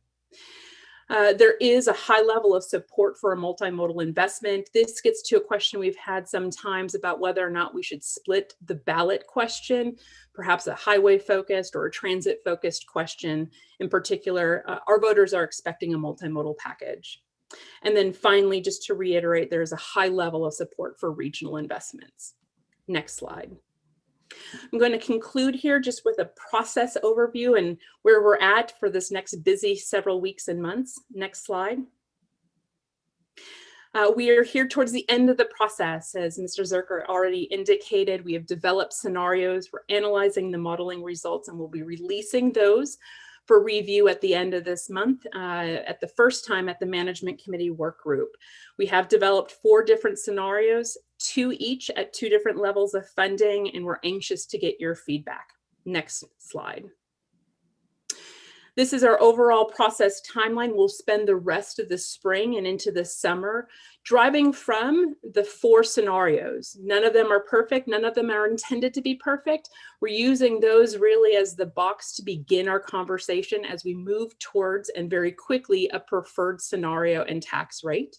There is a high level of support for a multimodal investment. This gets to a question we've had sometimes about whether or not we should split the ballot question, perhaps a highway focused or a transit focused question. In particular, our voters are expecting a multimodal package. And then finally, just to reiterate, there's a high level of support for regional investments. Next slide. I'm going to conclude here just with a process overview and where we're at for this next busy several weeks and months. Next slide. We are here towards the end of the process. As Mr. Zerker already indicated, we have developed scenarios. We're analyzing the modeling results, and we'll be releasing those for review at the end of this month, at the first time at the Management Committee work group. We have developed 4 different scenarios, 2 each at 2 different levels of funding, and we're anxious to get your feedback. Next slide. This is our overall process timeline. We'll spend the rest of the spring and into the summer driving from the 4 scenarios. None of them are perfect. None of them are intended to be perfect. We're using those really as the box to begin our conversation as we move towards and very quickly a preferred scenario and tax rate.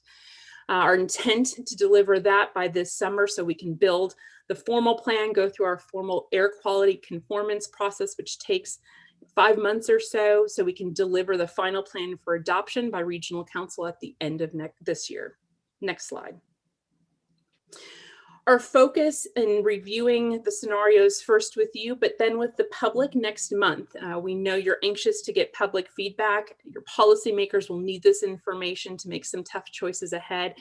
Our intent to deliver that by this summer so we can build the formal plan, go through our formal air quality conformance process, which takes 5 months or so we can deliver the final plan for adoption by regional council at the end of this year. Next slide. Our focus in reviewing the scenarios first with you, but then with the public next month. We know you're anxious to get public feedback. Your policymakers will need this information to make some tough choices ahead.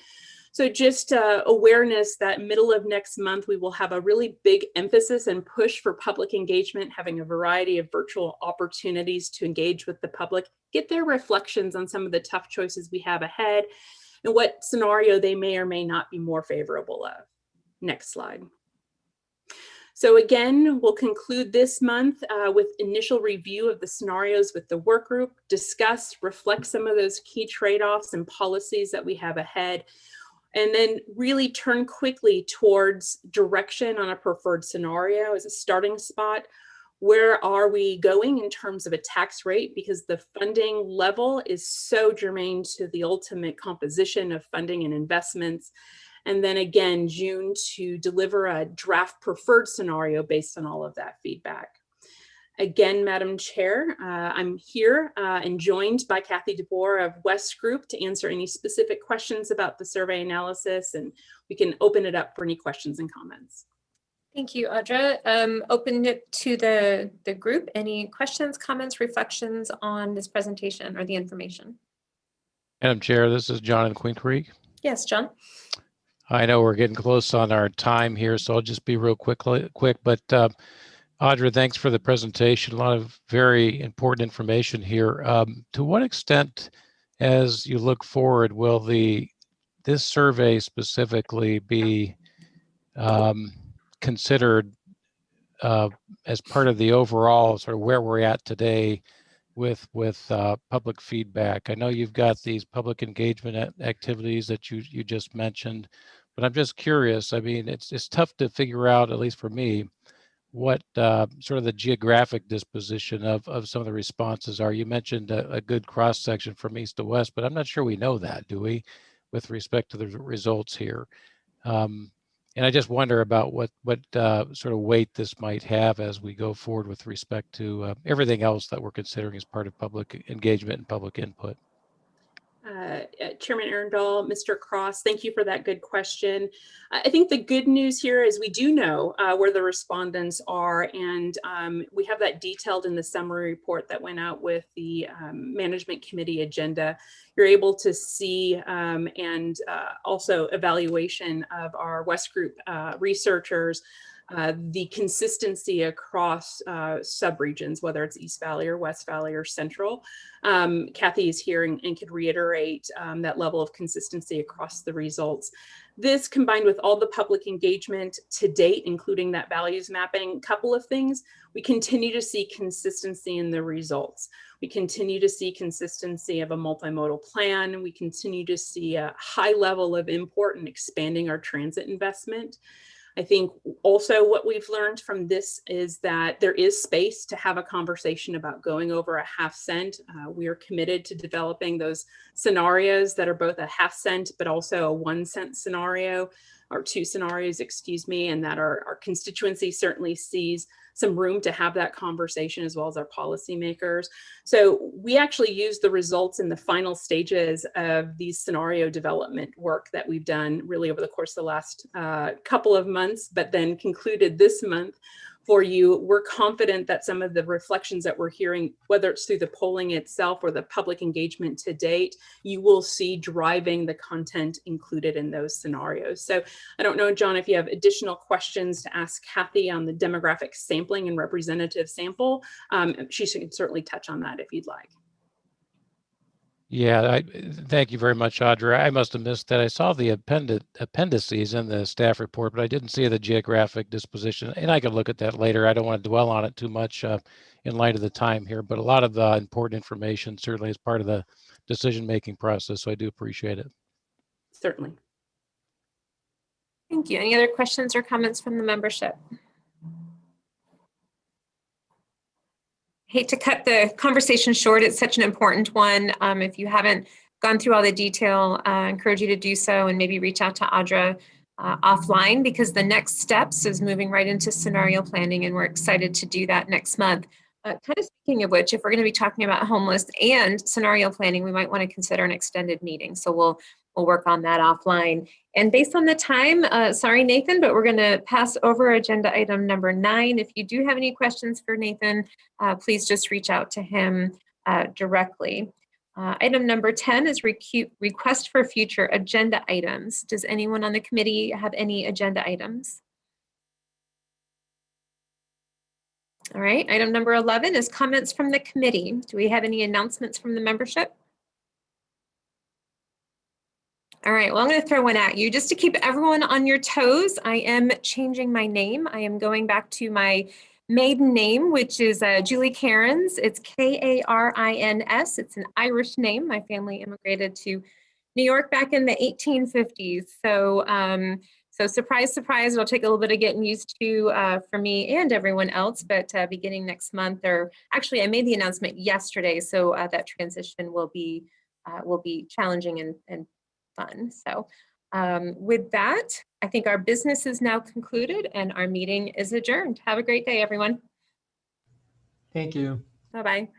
So just awareness that middle of next month, we will have a really big emphasis and push for public engagement, having a variety of virtual opportunities to engage with the public, get their reflections on some of the tough choices we have ahead and what scenario they may or may not be more favorable of. Next slide. So again, we'll conclude this month with initial review of the scenarios with the work group, discuss, reflect some of those key trade-offs and policies that we have ahead, and then really turn quickly towards direction on a preferred scenario as a starting spot. Where are we going in terms of a tax rate? Because the funding level is so germane to the ultimate composition of funding and investments. And then again, June to deliver a draft preferred scenario based on all of that feedback. Again, Madam Chair, I'm here and joined by Kathy DeBoer of West Group to answer any specific questions about the survey analysis, and we can open it up for any questions and comments. Thank you, Audra. Open it to the group. Any questions, comments, reflections on this presentation or the information? Madam Chair, this is John in Queen Creek. Yes, John. I know we're getting close on our time here, so I'll just be real quick. But Audra, thanks for the presentation. A lot of very important information here. To what extent, as you look forward, will this survey specifically be considered as part of the overall sort of where we're at today with public feedback? I know you've got these public engagement activities that you just mentioned, but I'm just curious. I mean, it's tough to figure out, at least for me, what sort of the geographic disposition of some of the responses are. You mentioned a good cross section from east to west, but I'm not sure we know that, do we, with respect to the results here? And I just wonder about what sort of weight this might have as we go forward with respect to everything else that we're considering as part of public engagement and public input. Chairman Arundel, Mr. Cross, thank you for that good question. I think the good news here is we do know where the respondents are, and we have that detailed in the summary report that went out with the Management Committee agenda. You're able to see and also evaluation of our West Group researchers the consistency across subregions, whether it's East Valley or West Valley or Central. Kathy is here and could reiterate that level of consistency across the results. This, combined with all the public engagement to date, including that values mapping, couple of things, we continue to see consistency in the results. We continue to see consistency of a multimodal plan. We continue to see a high level of import in expanding our transit investment. I think also what we've learned from this is that there is space to have a conversation about going over a half cent. We are committed to developing those scenarios that are both a half cent, but also a 1 cent scenario, or 2 scenarios, excuse me, and that our constituency certainly sees some room to have that conversation, as well as our policymakers. So we actually use the results in the final stages of these scenario development work that we've done really over the course of the last couple of months, but then concluded this month for you. We're confident that some of the reflections that we're hearing, whether it's through the polling itself or the public engagement to date, you will see driving the content included in those scenarios. So I don't know, John, if you have additional questions to ask Kathy on the demographic sampling and representative sample, she can certainly touch on that if you'd like. Yeah, thank you very much, Audra. I must have missed that. I saw the appendices in the staff report, but I didn't see the geographic disposition. And I can look at that later. I don't want to dwell on it too much in light of the time here, but a lot of the important information certainly is part of the decision-making process. So I do appreciate it. Certainly. Thank you. Any other questions or comments from the membership? Hate to cut the conversation short. It's such an important one. If you haven't gone through all the detail, I encourage you to do so and maybe reach out to Audra offline, because the next steps is moving right into scenario planning, and we're excited to do that next month. Kind of speaking of which, if we're going to be talking about homeless and scenario planning, we might want to consider an extended meeting. So we'll work on that offline. And based on the time, sorry, Nathan, but we're going to pass over agenda item number 9. If you do have any questions for Nathan, please just reach out to him directly. Item number 10 is request for future agenda items. Does anyone on the committee have any agenda items? All right, item number 11 is comments from the committee. Do we have any announcements from the membership? All right, well, I'm going to throw one at you just to keep everyone on your toes. I am changing my name. I am going back to my maiden name, which is Julie Cairns. It's K-A-R-I-N-S. It's an Irish name. My family immigrated to New York back in the 1850s. So surprise, surprise, it'll take a little bit of getting used to for me and everyone else, but beginning next month, or actually I made the announcement yesterday, so that transition will be challenging and fun. So with that, I think our business is now concluded and our meeting is adjourned. Have a great day, everyone. Thank you. Bye-bye.